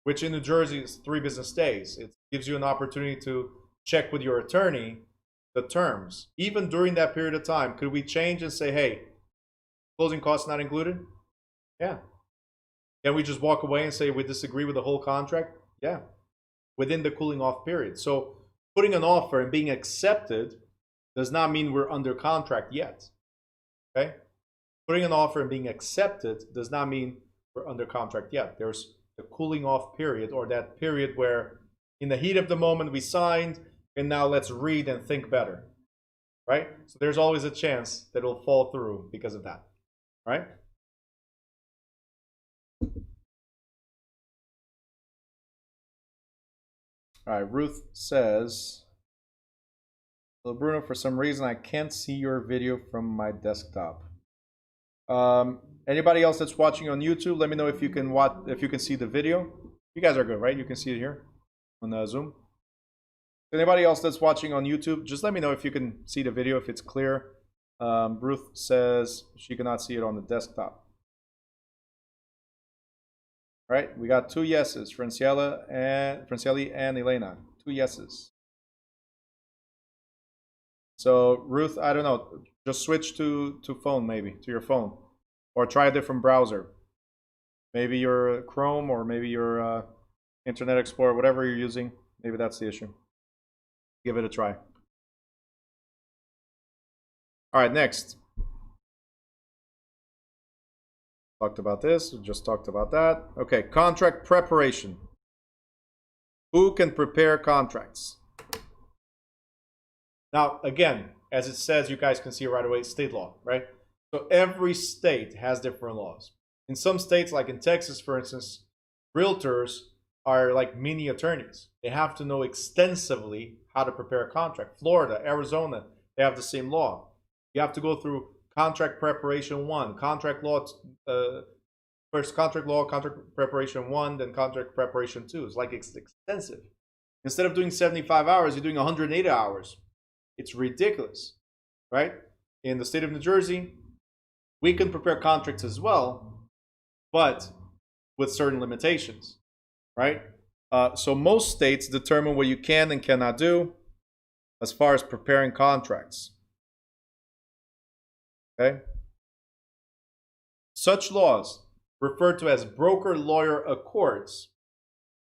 which in New Jersey is 3 business days. It gives you an opportunity to check with your attorney the terms. Even during that period of time, could we change and say, hey, closing costs not included? Yeah. Can we just walk away and say we disagree with the whole contract? Yeah. Within the cooling off period. So putting an offer and being accepted does not mean we're under contract yet. Okay? Putting an offer and being accepted does not mean we're under contract yet. There's the cooling off period, or that period where in the heat of the moment we signed and now let's read and think better. Right? So there's always a chance that it'll fall through because of that. Right? All right, Ruth says, hello, Bruno, for some reason I can't see your video from my desktop. Anybody else that's watching on YouTube, let me know if you can see the video. You guys are good, right? You can see it here on Zoom. Anybody else that's watching on YouTube, just let me know if you can see the video, if it's clear. Ruth says she cannot see it on the desktop. All right, we got 2 yeses, Francieli and Elena. 2 yeses. So Ruth, I don't know, just switch to phone, maybe to your phone, or try a different browser. Maybe your Chrome, or maybe your Internet Explorer, whatever you're using. Maybe that's the issue. Give it a try. All right, next. Talked about this, we just talked about that. Okay, contract preparation. Who can prepare contracts? Now, again, as it says, you guys can see right away, state law, right? So every state has different laws. In some states, like in Texas, for instance, realtors are like mini attorneys. They have to know extensively how to prepare a contract. Florida, Arizona, they have the same law. You have to go through contract preparation 1, contract law, first contract law, contract preparation 1, then contract preparation 2. It's like extensive. Instead of doing 75 hours, you're doing 180 hours. It's ridiculous, right? In the state of New Jersey, we can prepare contracts as well, but with certain limitations, right? So most states determine what you can and cannot do as far as preparing contracts. Okay? Such laws, referred to as broker-lawyer accords,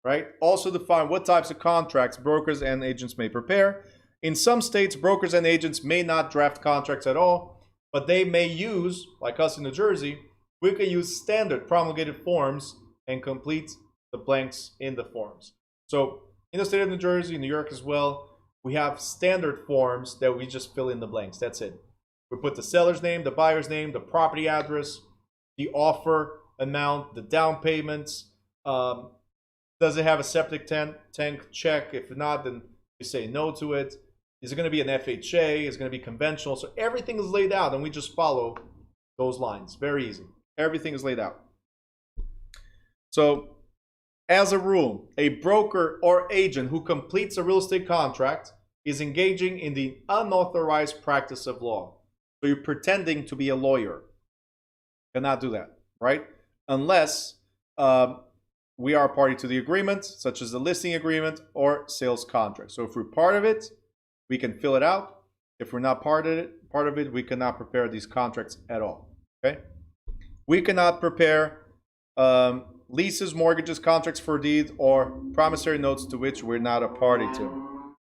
right, also define what types of contracts brokers and agents may prepare. In some states, brokers and agents may not draft contracts at all, but they may use, like us in New Jersey, we can use standard promulgated forms and complete the blanks in the forms. So in the state of New Jersey, New York as well, we have standard forms that we just fill in the blanks. That's it. We put the seller's name, the buyer's name, the property address, the offer amount, the down payments, the Does it have a septic tank? Check. If not, then we say no to it. Is it going to be an FHA? Is it going to be conventional? So everything is laid out, and we just follow those lines. Very easy. Everything is laid out. So, as a rule, a broker or agent who completes a real estate contract is engaging in the unauthorized practice of law. So you're pretending to be a lawyer. Cannot do that, right? Unless we are a party to the agreement, such as the listing agreement or sales contract. So if we're part of it, we can fill it out. If we're not part of it, we cannot prepare these contracts at all. Okay? We cannot prepare leases, mortgages, contracts for deed, or promissory notes to which we're not a party to.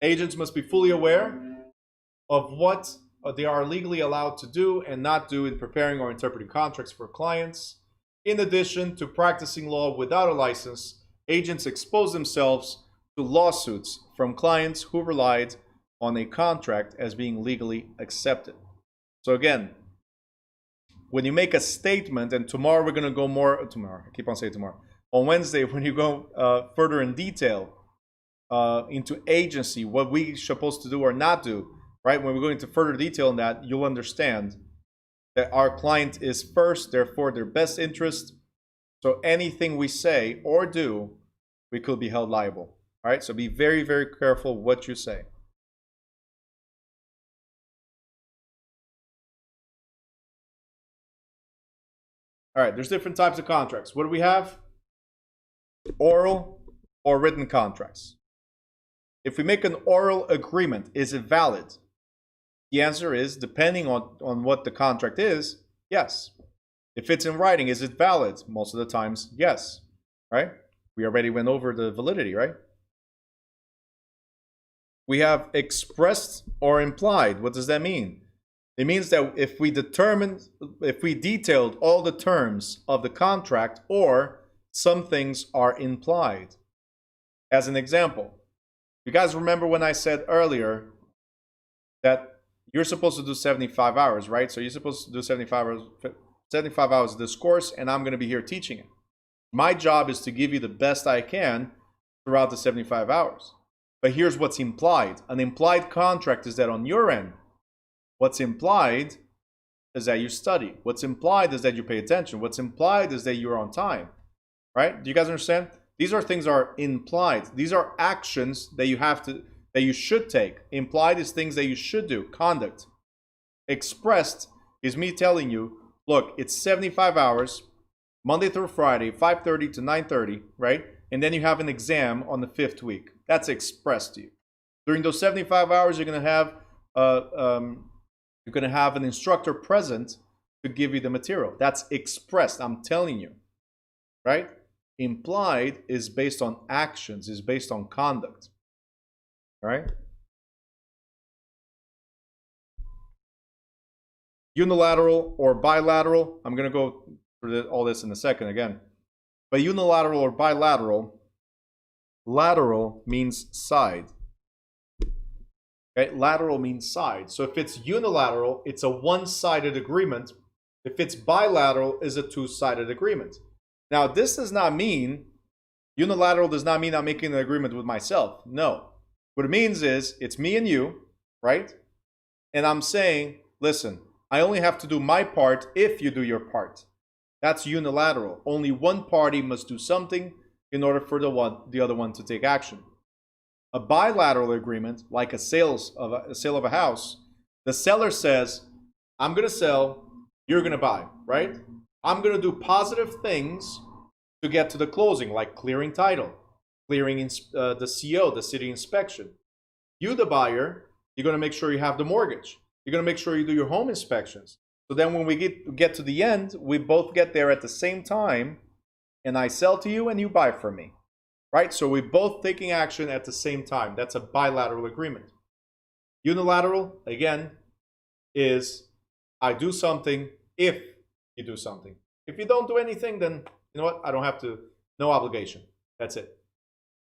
Agents must be fully aware of what they are legally allowed to do and not do in preparing or interpreting contracts for clients. In addition to practicing law without a license, agents expose themselves to lawsuits from clients who relied on a contract as being legally accepted. So again, when you make a statement, and tomorrow we're going to go more, tomorrow, I keep on saying tomorrow, on Wednesday, when you go further in detail into agency, what we're supposed to do or not do, right? When we go into further detail on that, you'll understand that our client is first, therefore their best interest. So anything we say or do, we could be held liable. All right, so be very, very careful what you say. All right, there's different types of contracts. What do we have? Oral or written contracts. If we make an oral agreement, is it valid? The answer is, depending on what the contract is, yes. If it's in writing, is it valid? Most of the times, yes. Right? We already went over the validity, right? We have expressed or implied. What does that mean? It means that if we detailed all the terms of the contract, or some things are implied. As an example, you guys remember when I said earlier that you're supposed to do 75 hours, right? So you're supposed to do 75 hours of this course, and I'm going to be here teaching it. My job is to give you the best I can throughout the 75 hours. But here's what's implied. An implied contract is that on your end, what's implied is that you study. What's implied is that you pay attention. What's implied is that you're on time, right? Do you guys understand? These are things that are implied. These are actions that you should take. Implied is things that you should do, conduct. Expressed is me telling you, look, it's 75 hours, Monday through Friday, 5:30 to 9:30, right? And then you have an exam on the 5th week. That's expressed to you. During those 75 hours, you're going to have an instructor present to give you the material. That's expressed. I'm telling you, right? Implied is based on actions, is based on conduct. All right? Unilateral or bilateral. I'm going to go through all this in a second again. But unilateral or bilateral, lateral means side. Okay? Lateral means side. So if it's unilateral, it's a one-sided agreement. If it's bilateral, it's a two-sided agreement. Now, this does not mean, unilateral does not mean I'm making an agreement with myself. No. What it means is, it's me and you, right? And I'm saying, listen, I only have to do my part if you do your part. That's unilateral. Only one party must do something in order for the other one to take action. A bilateral agreement, like a sale of a house, the seller says, I'm going to sell, you're going to buy, right? I'm going to do positive things to get to the closing, like clearing title, clearing the CO, the city inspection. You, the buyer, you're going to make sure you have the mortgage. You're going to make sure you do your home inspections. So then when we get to the end, we both get there at the same time, and I sell to you and you buy from me, right? So we're both taking action at the same time. That's a bilateral agreement. Unilateral, again, is I do something if you do something. If you don't do anything, then you know what? I don't have to, no obligation. That's it.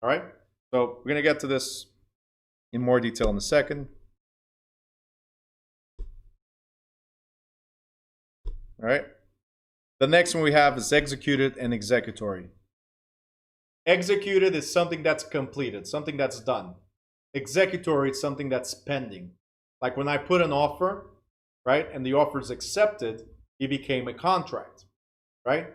All right? So we're going to get to this in more detail in a second. All right? The next one we have is executed and executory. Executed is something that's completed, something that's done. Executory is something that's pending. Like when I put an offer, right, and the offer is accepted, it became a contract, right?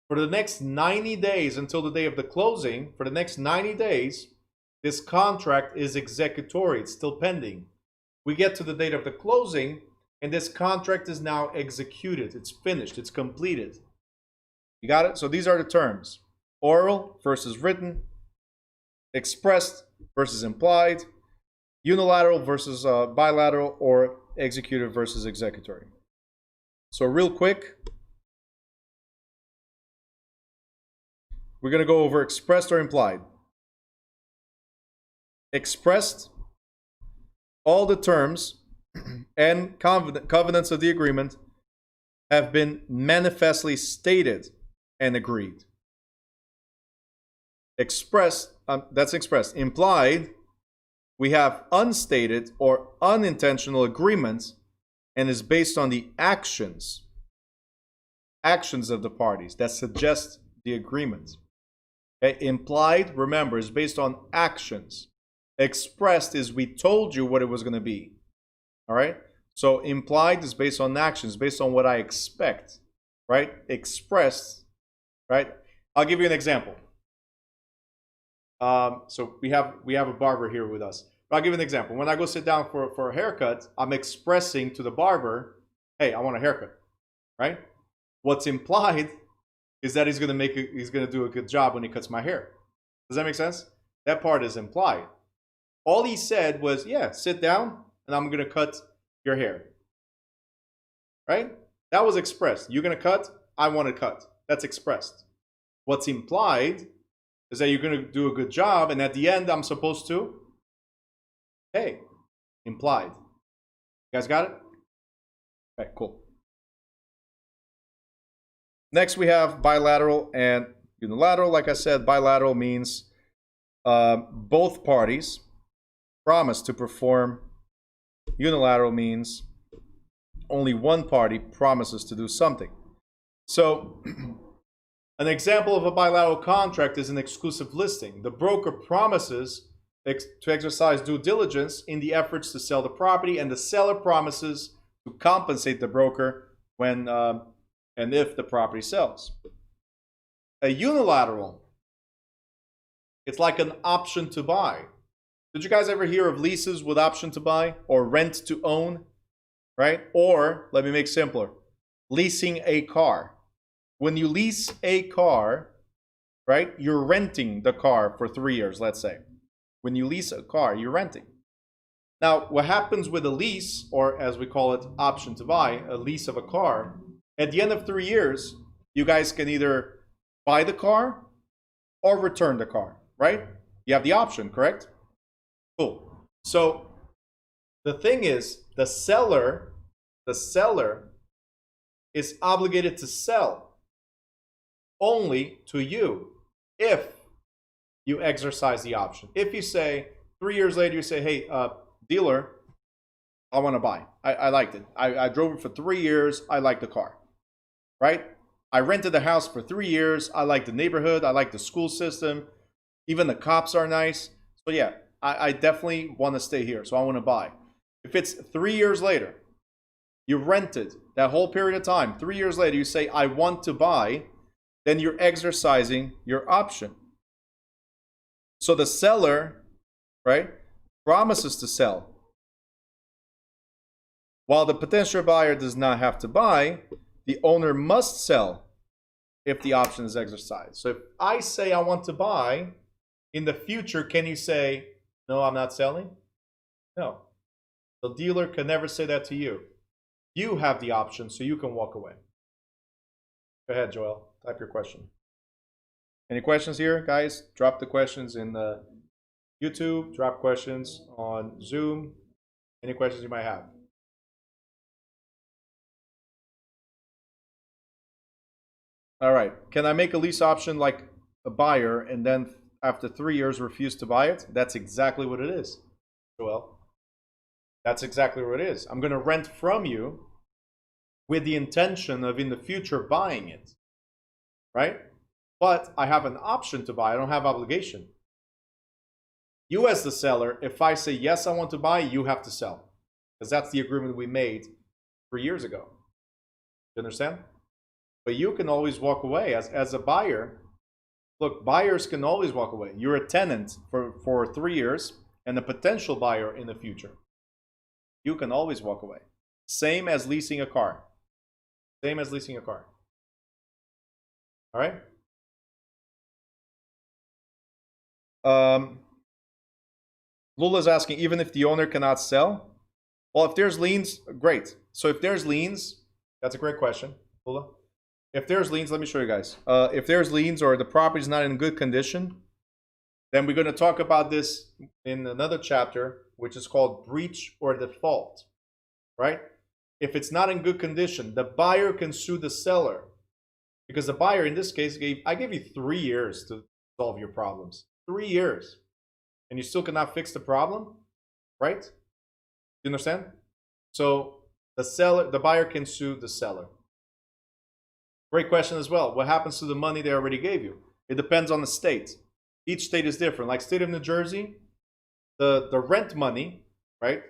For the next 90 days until the day of the closing, for the next 90 days, this contract is executory. It's still pending. We get to the date of the closing, and this contract is now executed. It's finished. It's completed. You got it? So these are the terms. Oral versus written. Expressed versus implied. Unilateral versus bilateral, or executed versus executory. So real quick, we're going to go over expressed or implied. Expressed, all the terms and covenants of the agreement have been manifestly stated and agreed. Expressed, that's expressed. Implied, we have unstated or unintentional agreements and is based on the actions of the parties that suggest the agreement. Okay? Implied, remember, is based on actions. Expressed is we told you what it was going to be. All right? So implied is based on actions, based on what I expect. Right? Expressed, right? I'll give you an example. So we have a barber here with us. I'll give you an example. When I go sit down for a haircut, I'm expressing to the barber, hey, I want a haircut. Right? What's implied is that he's gonna do a good job when he cuts my hair. Does that make sense? That part is implied. All he said was, yeah, sit down and I'm gonna cut your hair. Right? That was expressed. You're gonna cut, I want to cut. That's expressed. What's implied is that you're gonna do a good job, and at the end I'm supposed to, hey, implied. You guys got it? Okay, cool. Next, we have bilateral and unilateral. Like I said, bilateral means both parties promise to perform. Unilateral means only one party promises to do something. So, an example of a bilateral contract is an exclusive listing. The broker promises to exercise due diligence in the efforts to sell the property, and the seller promises to compensate the broker when and if the property sells. A unilateral, it's like an option to buy. Did you guys ever hear of leases with option to buy or rent to own? Right? Or, let me make simpler, leasing a car. When you lease a car, right, you're renting the car for 3 years, let's say. When you lease a car, you're renting. Now, what happens with a lease, or as we call it, option to buy, a lease of a car, at the end of 3 years, you guys can either buy the car or return the car, right? You have the option, correct? Cool. So the thing is, the seller is obligated to sell only to you if you exercise the option. If you say, 3 years later, you say, hey, dealer, I want to buy. I liked it. I drove it for 3 years. I like the car. Right? I rented the house for 3 years. I like the neighborhood. I like the school system. Even the cops are nice. So yeah, I definitely want to stay here. So I want to buy. If it's 3 years later, you rented that whole period of time. 3 years later, you say, I want to buy. Then you're exercising your option. So the seller, right, promises to sell, while the potential buyer does not have to buy. The owner must sell if the option is exercised. So if I say I want to buy, in the future, can you say, no, I'm not selling? No. The dealer can never say that to you. You have the option, so you can walk away. Go ahead, Joel. Type your question. Any questions here, guys? Drop the questions in the YouTube. Drop questions on Zoom. Any questions you might have? All right. Can I make a lease option like a buyer and then after 3 years refuse to buy it? That's exactly what it is, Joel. That's exactly what it is. I'm going to rent from you, with the intention of in the future buying it, right? But I have an option to buy. I don't have obligation. You as the seller, if I say, yes, I want to buy, you have to sell. Because that's the agreement we made 3 years ago. You understand? But you can always walk away as a buyer. Look, buyers can always walk away. You're a tenant for 3 years and a potential buyer in the future. You can always walk away. Same as leasing a car. Same as leasing a car. All right? Lula's asking, even if the owner cannot sell? Well, if there's liens, great. So if there's liens, that's a great question, Lula. If there's liens, let me show you guys. If there's liens or the property is not in good condition, then we're going to talk about this in another chapter, which is called breach or default, right? If it's not in good condition, the buyer can sue the seller. Because the buyer, in this case, I gave you 3 years to solve your problems. 3 years. And you still cannot fix the problem, right? You understand? So the buyer can sue the seller. Great question as well. What happens to the money they already gave you? It depends on the state. Each state is different. Like state of New Jersey, the rent money, right?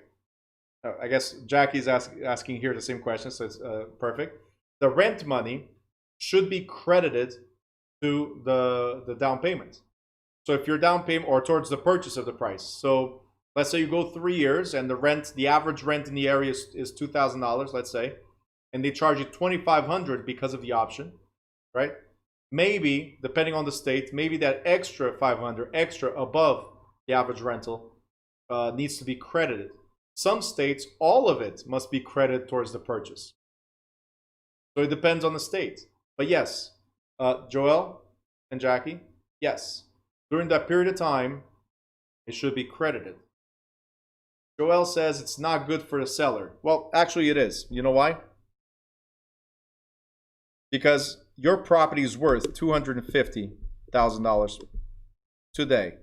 I guess Jackie's asking here the same question, so it's perfect. The rent money should be credited to the down payment. So if your down payment, or towards the purchase of the price. So let's say you go 3 years and the average rent in the area is $2,000, let's say, and they charge you $2,500 because of the option, right? Maybe, depending on the state, maybe that extra $500 extra above the average rental needs to be credited. Some states, all of it must be credited towards the purchase. So it depends on the state. But yes, Joel and Jackie, yes. During that period of time, it should be credited. Joel says it's not good for the seller. Well, actually it is. You know why? Because your property is worth $250,000 today.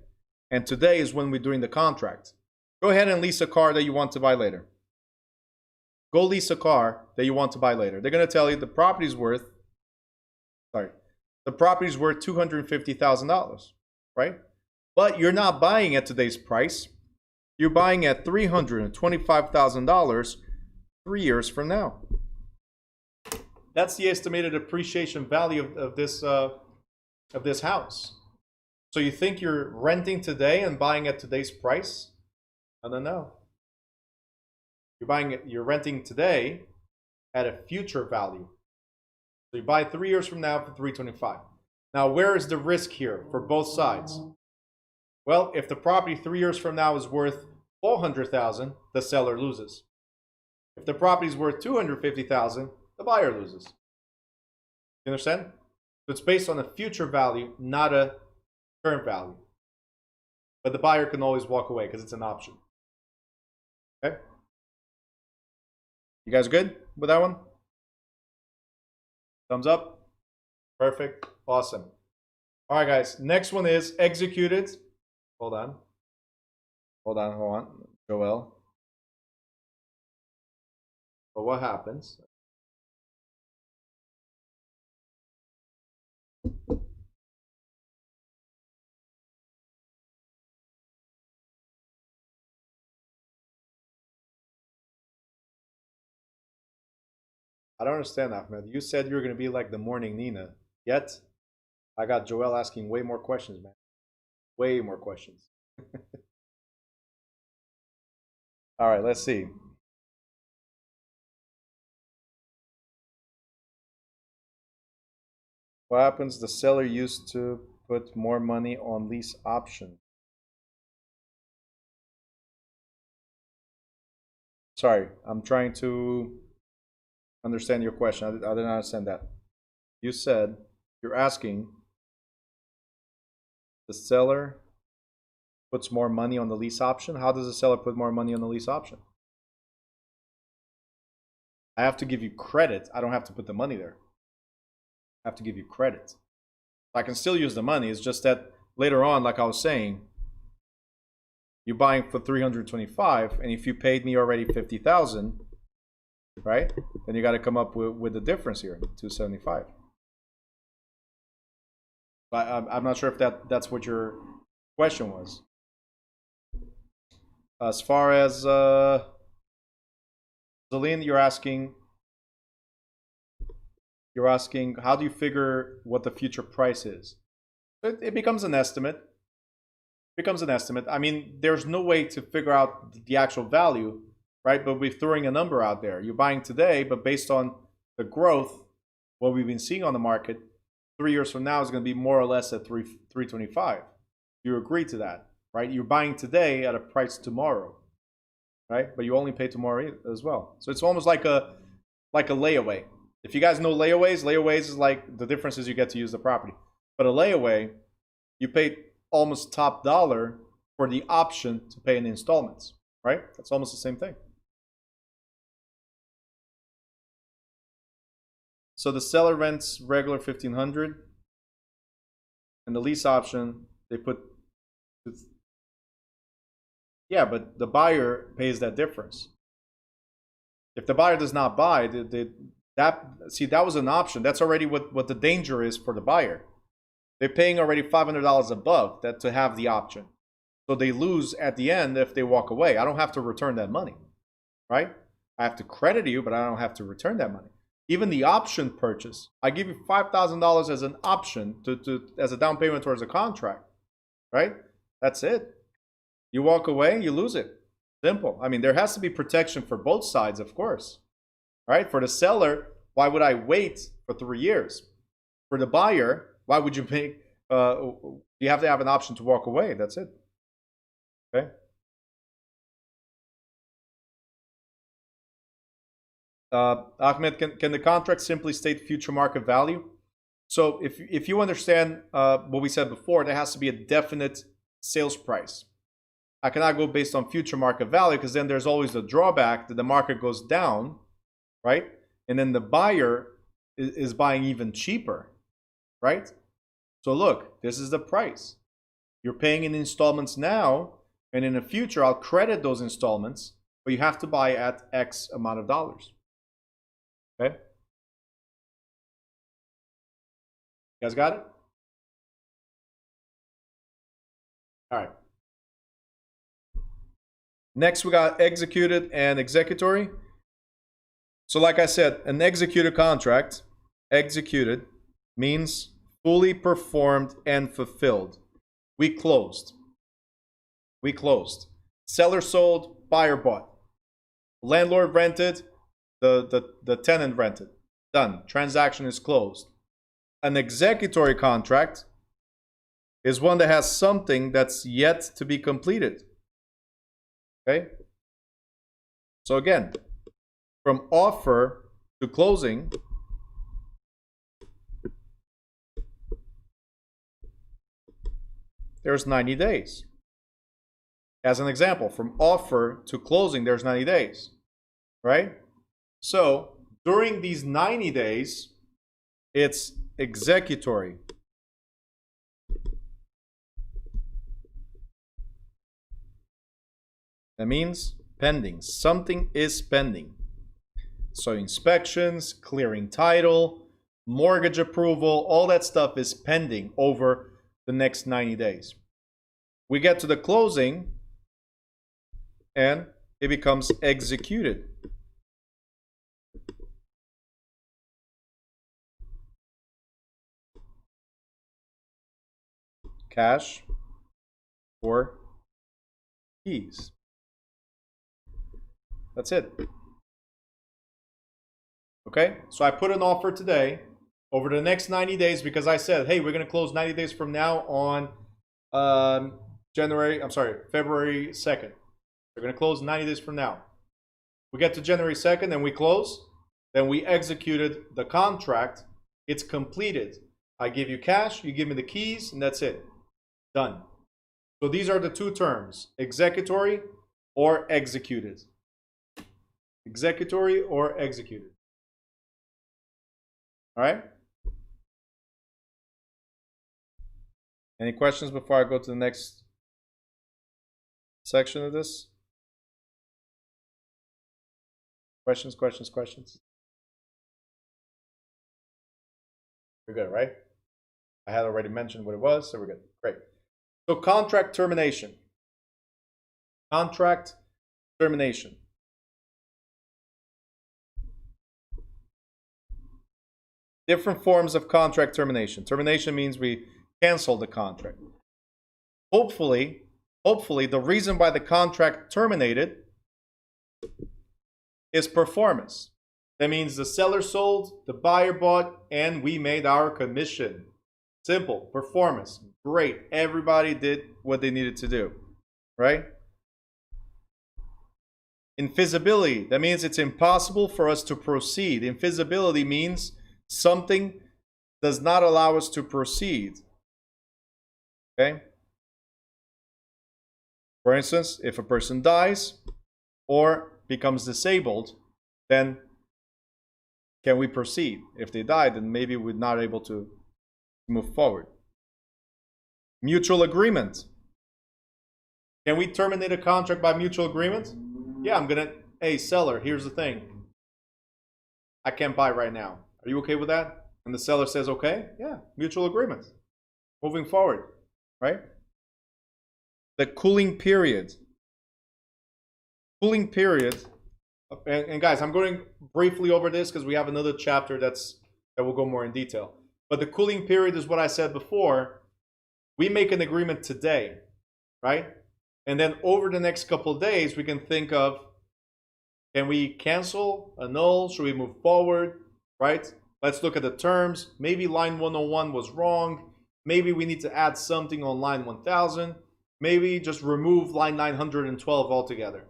And today is when we're doing the contract. Go ahead and lease a car that you want to buy later. Go lease a car that you want to buy later. They're going to tell you the property's worth $250,000, right? But you're not buying at today's price. You're buying at $325,000 3 years from now. That's the estimated appreciation value of this house. So you think you're renting today and buying at today's price? No. You're renting today at a future value. So you buy 3 years from now for $325,000. Now, where is the risk here for both sides? Well, if the property 3 years from now is worth $400,000, the seller loses. If the property is worth $250,000, the buyer loses. You understand? So it's based on a future value, not a current value. But the buyer can always walk away because it's an option. Okay? You guys good with that one? Thumbs up. Perfect. Awesome. All right, guys. Next one is executed. Hold on. Joel. But what happens? I don't understand, Ahmed. You said you were going to be like the morning Nina. Yet, I got Joel asking way more questions, man. Way more questions. All right, let's see. What happens? The seller used to put more money on lease option. Sorry, I'm trying to understand your question. I didn't understand that. You said you're asking the seller puts more money on the lease option. How does the seller put more money on the lease option? I have to give you credit. I don't have to put the money there. I have to give you credit. I can still use the money. It's just that later on, like I was saying, you're buying for $325,000, and if you paid me already $50,000, right? Then you got to come up with the difference here, 275. I'm not sure if that's what your question was. As far as Celine, you're asking how do you figure what the future price is? It becomes an estimate. I mean, there's no way to figure out the actual value, right? But we're throwing a number out there. You're buying today, but based on the growth, what we've been seeing on the market, 3 years from now is going to be more or less at 325. You agree to that, right? You're buying today at a price tomorrow, right? But you only pay tomorrow as well. So it's almost like a layaway. If you guys know layaways is like the difference is you get to use the property. But a layaway, you pay almost top dollar for the option to pay in installments, right? That's almost the same thing. So the seller rents regular $1,500, and the lease option they put. Yeah, but the buyer pays that difference. If the buyer does not buy, that was an option. That's already what the danger is for the buyer. They're paying already $500 above that to have the option. So they lose at the end if they walk away. I don't have to return that money, right? I have to credit you, but I don't have to return that money. Even the option purchase, I give you $5,000 as an option as a down payment towards a contract, right? That's it. You walk away, you lose it. Simple. I mean, there has to be protection for both sides, of course, right? For the seller, why would I wait for 3 years? For the buyer, why would you pay? You have to have an option to walk away. That's it. Okay. Ahmed, can the contract simply state future market value? So if you understand what we said before, there has to be a definite sales price. I cannot go based on future market value because then there's always the drawback that the market goes down, right? And then the buyer is buying even cheaper, right? So look, this is the price. You're paying in installments now, and in the future, I'll credit those installments, but you have to buy at X amount of dollars. Okay? You guys got it? All right. Next, we got executed and executory. So like I said, an executed contract, executed, means fully performed and fulfilled. We closed. Seller sold, buyer bought. Landlord rented, the tenant rented. Done. Transaction is closed. An executory contract is one that has something that's yet to be completed. Okay? So again, from offer to closing, there's 90 days. As an example, from offer to closing, there's 90 days, right? So during these 90 days, it's executory. That means pending. Something is pending. So inspections, clearing title, mortgage approval, all that stuff is pending over the next 90 days. We get to the closing and it becomes executed. Cash or keys. That's it. Okay, so I put an offer today over the next 90 days because I said, hey, we're going to close 90 days from now on February 2nd. We're going to close 90 days from now. We get to January 2nd and we close. Then we executed the contract. It's completed. I give you cash, you give me the keys, and that's it. Done. So these are the two terms, executory or executed. Executory or executed. All right? Any questions before I go to the next section of this? Questions, questions, questions? We're good, right? I had already mentioned what it was, so we're good. Great. So contract termination. Contract termination. Different forms of contract termination. Termination means we cancel the contract. Hopefully, the reason why the contract terminated is performance. That means the seller sold, the buyer bought, and we made our commission. Simple. Performance. Great. Everybody did what they needed to do. Right? Infeasibility. That means it's impossible for us to proceed. Infeasibility means something does not allow us to proceed. Okay? For instance, if a person dies or becomes disabled, then can we proceed? If they die, then maybe we're not able to move forward. Mutual agreement. Can we terminate a contract by mutual agreement? Yeah, hey, seller, here's the thing. I can't buy right now. Are you okay with that? And the seller says, okay, yeah, mutual agreement. Moving forward, right? The cooling period. Cooling period. And guys, I'm going briefly over this because we have another chapter that will go more in detail. But the cooling period is what I said before. We make an agreement today, right? And then over the next couple of days, we can think of, can we cancel, annul, should we move forward, right? Let's look at the terms. Maybe line 101 was wrong. Maybe we need to add something on line 1000. Maybe just remove line 912 altogether,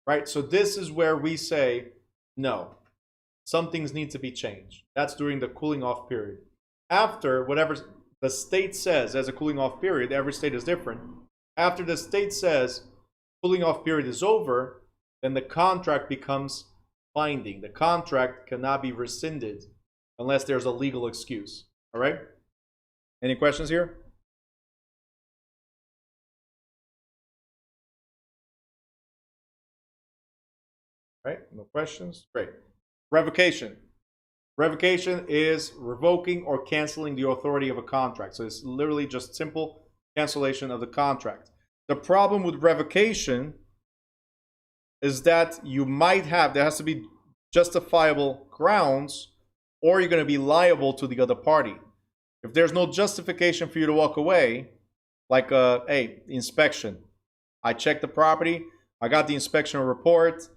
right? So this is where we say, no, some things need to be changed. That's during the cooling off period. After whatever the state says as a cooling off period, every state is different. After the state says cooling off period is over, then the contract becomes binding. The contract cannot be rescinded unless there's a legal excuse. All right? Any questions here? All right, no questions? Great. Revocation. Revocation is revoking or canceling the authority of a contract. So it's literally just simple cancellation of the contract. The problem with revocation is that there has to be justifiable grounds, or you're going to be liable to the other party. If there's no justification for you to walk away, like hey, inspection. I checked the property, I got the inspection report.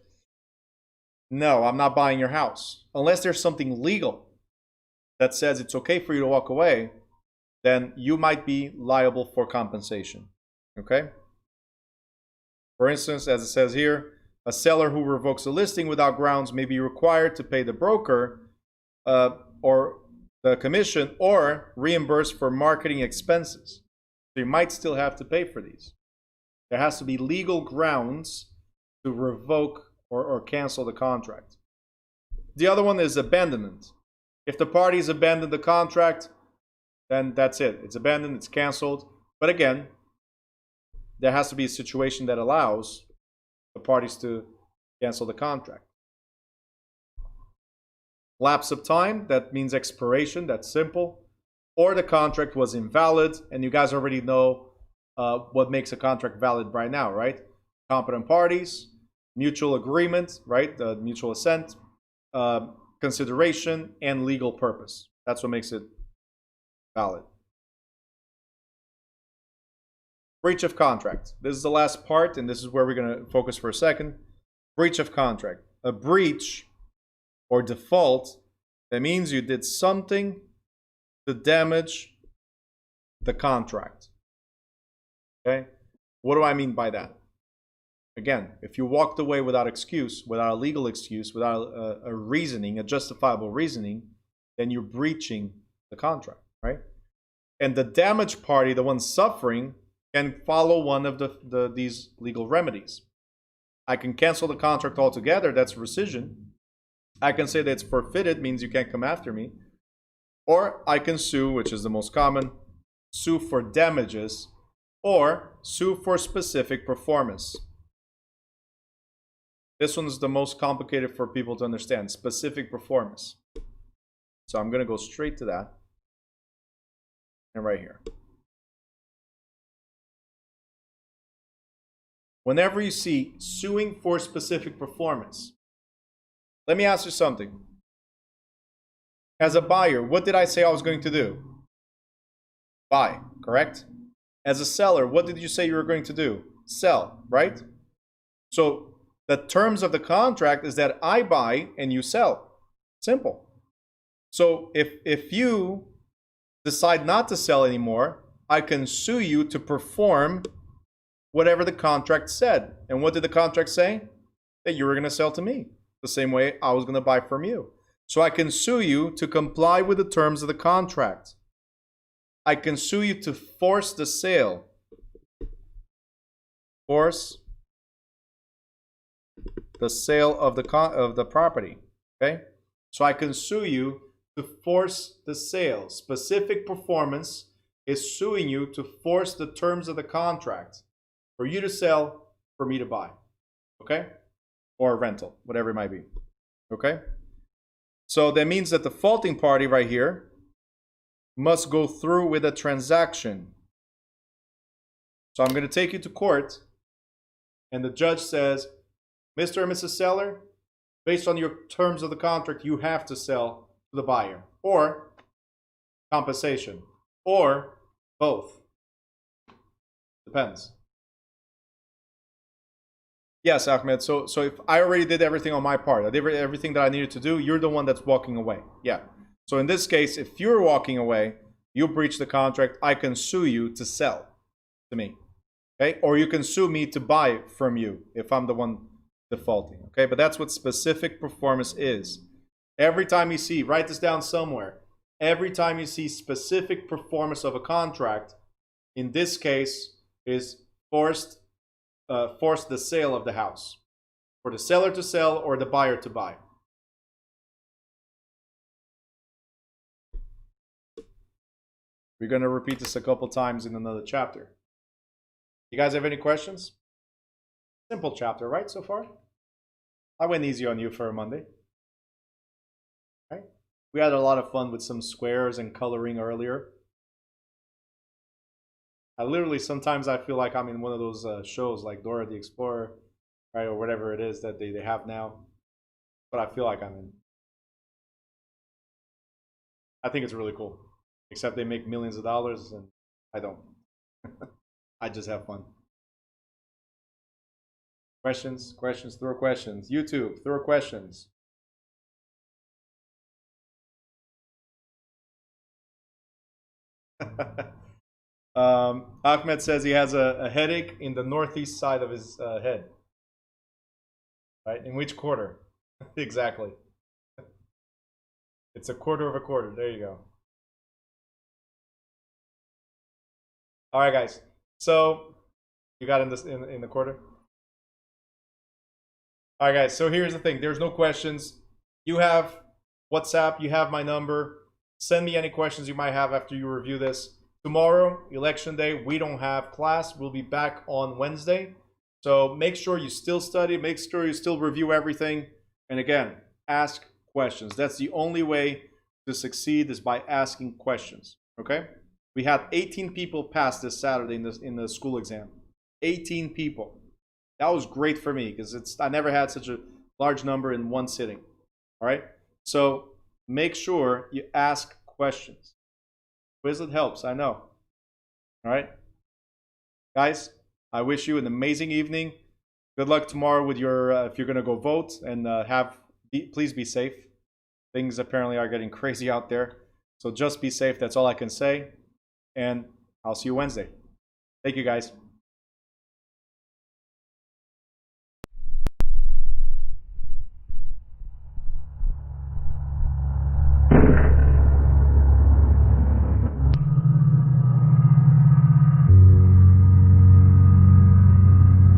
No, I'm not buying your house. Unless there's something legal that says it's okay for you to walk away, then you might be liable for compensation. Okay? For instance, as it says here, a seller who revokes a listing without grounds may be required to pay the broker or the commission or reimburse for marketing expenses. So you might still have to pay for these. There has to be legal grounds to revoke or cancel the contract. The other one is abandonment. If the parties abandon the contract, then that's it. It's abandoned, it's canceled. But again, there has to be a situation that allows the parties to cancel the contract. Lapse of time, that means expiration, that's simple. Or the contract was invalid, and you guys already know what makes a contract valid right now, right? Competent parties, mutual agreement, right? The mutual assent, consideration, and legal purpose. That's what makes it valid. Breach of contract. This is the last part, and this is where we're going to focus for a second. Breach of contract. A breach or default, that means you did something to damage the contract. Okay? What do I mean by that? Again, if you walked away without excuse, without a legal excuse, without a reasoning, a justifiable reasoning, then you're breaching the contract, right? And the damaged party, the one suffering, can follow one of these legal remedies. I can cancel the contract altogether, that's rescission. I can say that it's forfeited, means you can't come after me. Or I can sue, which is the most common, sue for damages, or sue for specific performance. This one is the most complicated for people to understand. Specific performance. So I'm going to go straight to that. And right here. Whenever you see suing for specific performance, let me ask you something. As a buyer, what did I say I was going to do? Buy, correct? As a seller, what did you say you were going to do? Sell, right? So the terms of the contract is that I buy and you sell. Simple. So if you decide not to sell anymore, I can sue you to perform whatever the contract said. And what did the contract say? That you were going to sell to me the same way I was going to buy from you. So I can sue you to comply with the terms of the contract. I can sue you to force the sale. Force the sale of the property. Okay? So I can sue you to force the sale. Specific performance is suing you to force the terms of the contract. For you to sell, for me to buy. Okay? Or rental, whatever it might be. Okay? So that means that the faulting party right here must go through with a transaction. So I'm going to take you to court, and the judge says, Mr. and Mrs. Seller, based on your terms of the contract, you have to sell to the buyer. Or compensation. Or both. Depends. Yes, Ahmed. So if I already did everything on my part, I did everything that I needed to do, you're the one that's walking away. Yeah. So in this case, if you're walking away, you breach the contract, I can sue you to sell to me. Okay? Or you can sue me to buy from you if I'm the one defaulting. Okay? But that's what specific performance is. Every time you see, write this down somewhere. Every time you see specific performance of a contract, in this case, is force the sale of the house. For the seller to sell or the buyer to buy. We're going to repeat this a couple times in another chapter. You guys have any questions? Simple chapter, right, so far? I went easy on you for a Monday. Right? We had a lot of fun with some squares and coloring earlier. Sometimes I feel like I'm in one of those shows like Dora the Explorer, right, or whatever it is that they have now. But I feel like I'm in. I think it's really cool. Except they make millions of dollars and I don't. I just have fun. Questions? Questions? Throw questions. YouTube, throw questions. Ahmed says he has a headache in the northeast side of his head. Right? In which quarter? Exactly. It's a quarter of a quarter. There you go. All right, guys. So you got in this in the quarter. All right, guys. So here's the thing. There's no questions. You have WhatsApp. You have my number. Send me any questions you might have after you review this. Tomorrow, election day, we don't have class. We'll be back on Wednesday. So make sure you still study. Make sure you still review everything. And again, ask questions. That's the only way to succeed, is by asking questions. Okay? We had 18 people pass this Saturday in the school exam. 18 people. That was great for me because I never had such a large number in one sitting. All right? So make sure you ask questions. Quizlet helps, I know. All right? Guys, I wish you an amazing evening. Good luck tomorrow with your, if you're going to go vote, and please be safe. Things apparently are getting crazy out there. So just be safe. That's all I can say. And I'll see you Wednesday. Thank you, guys.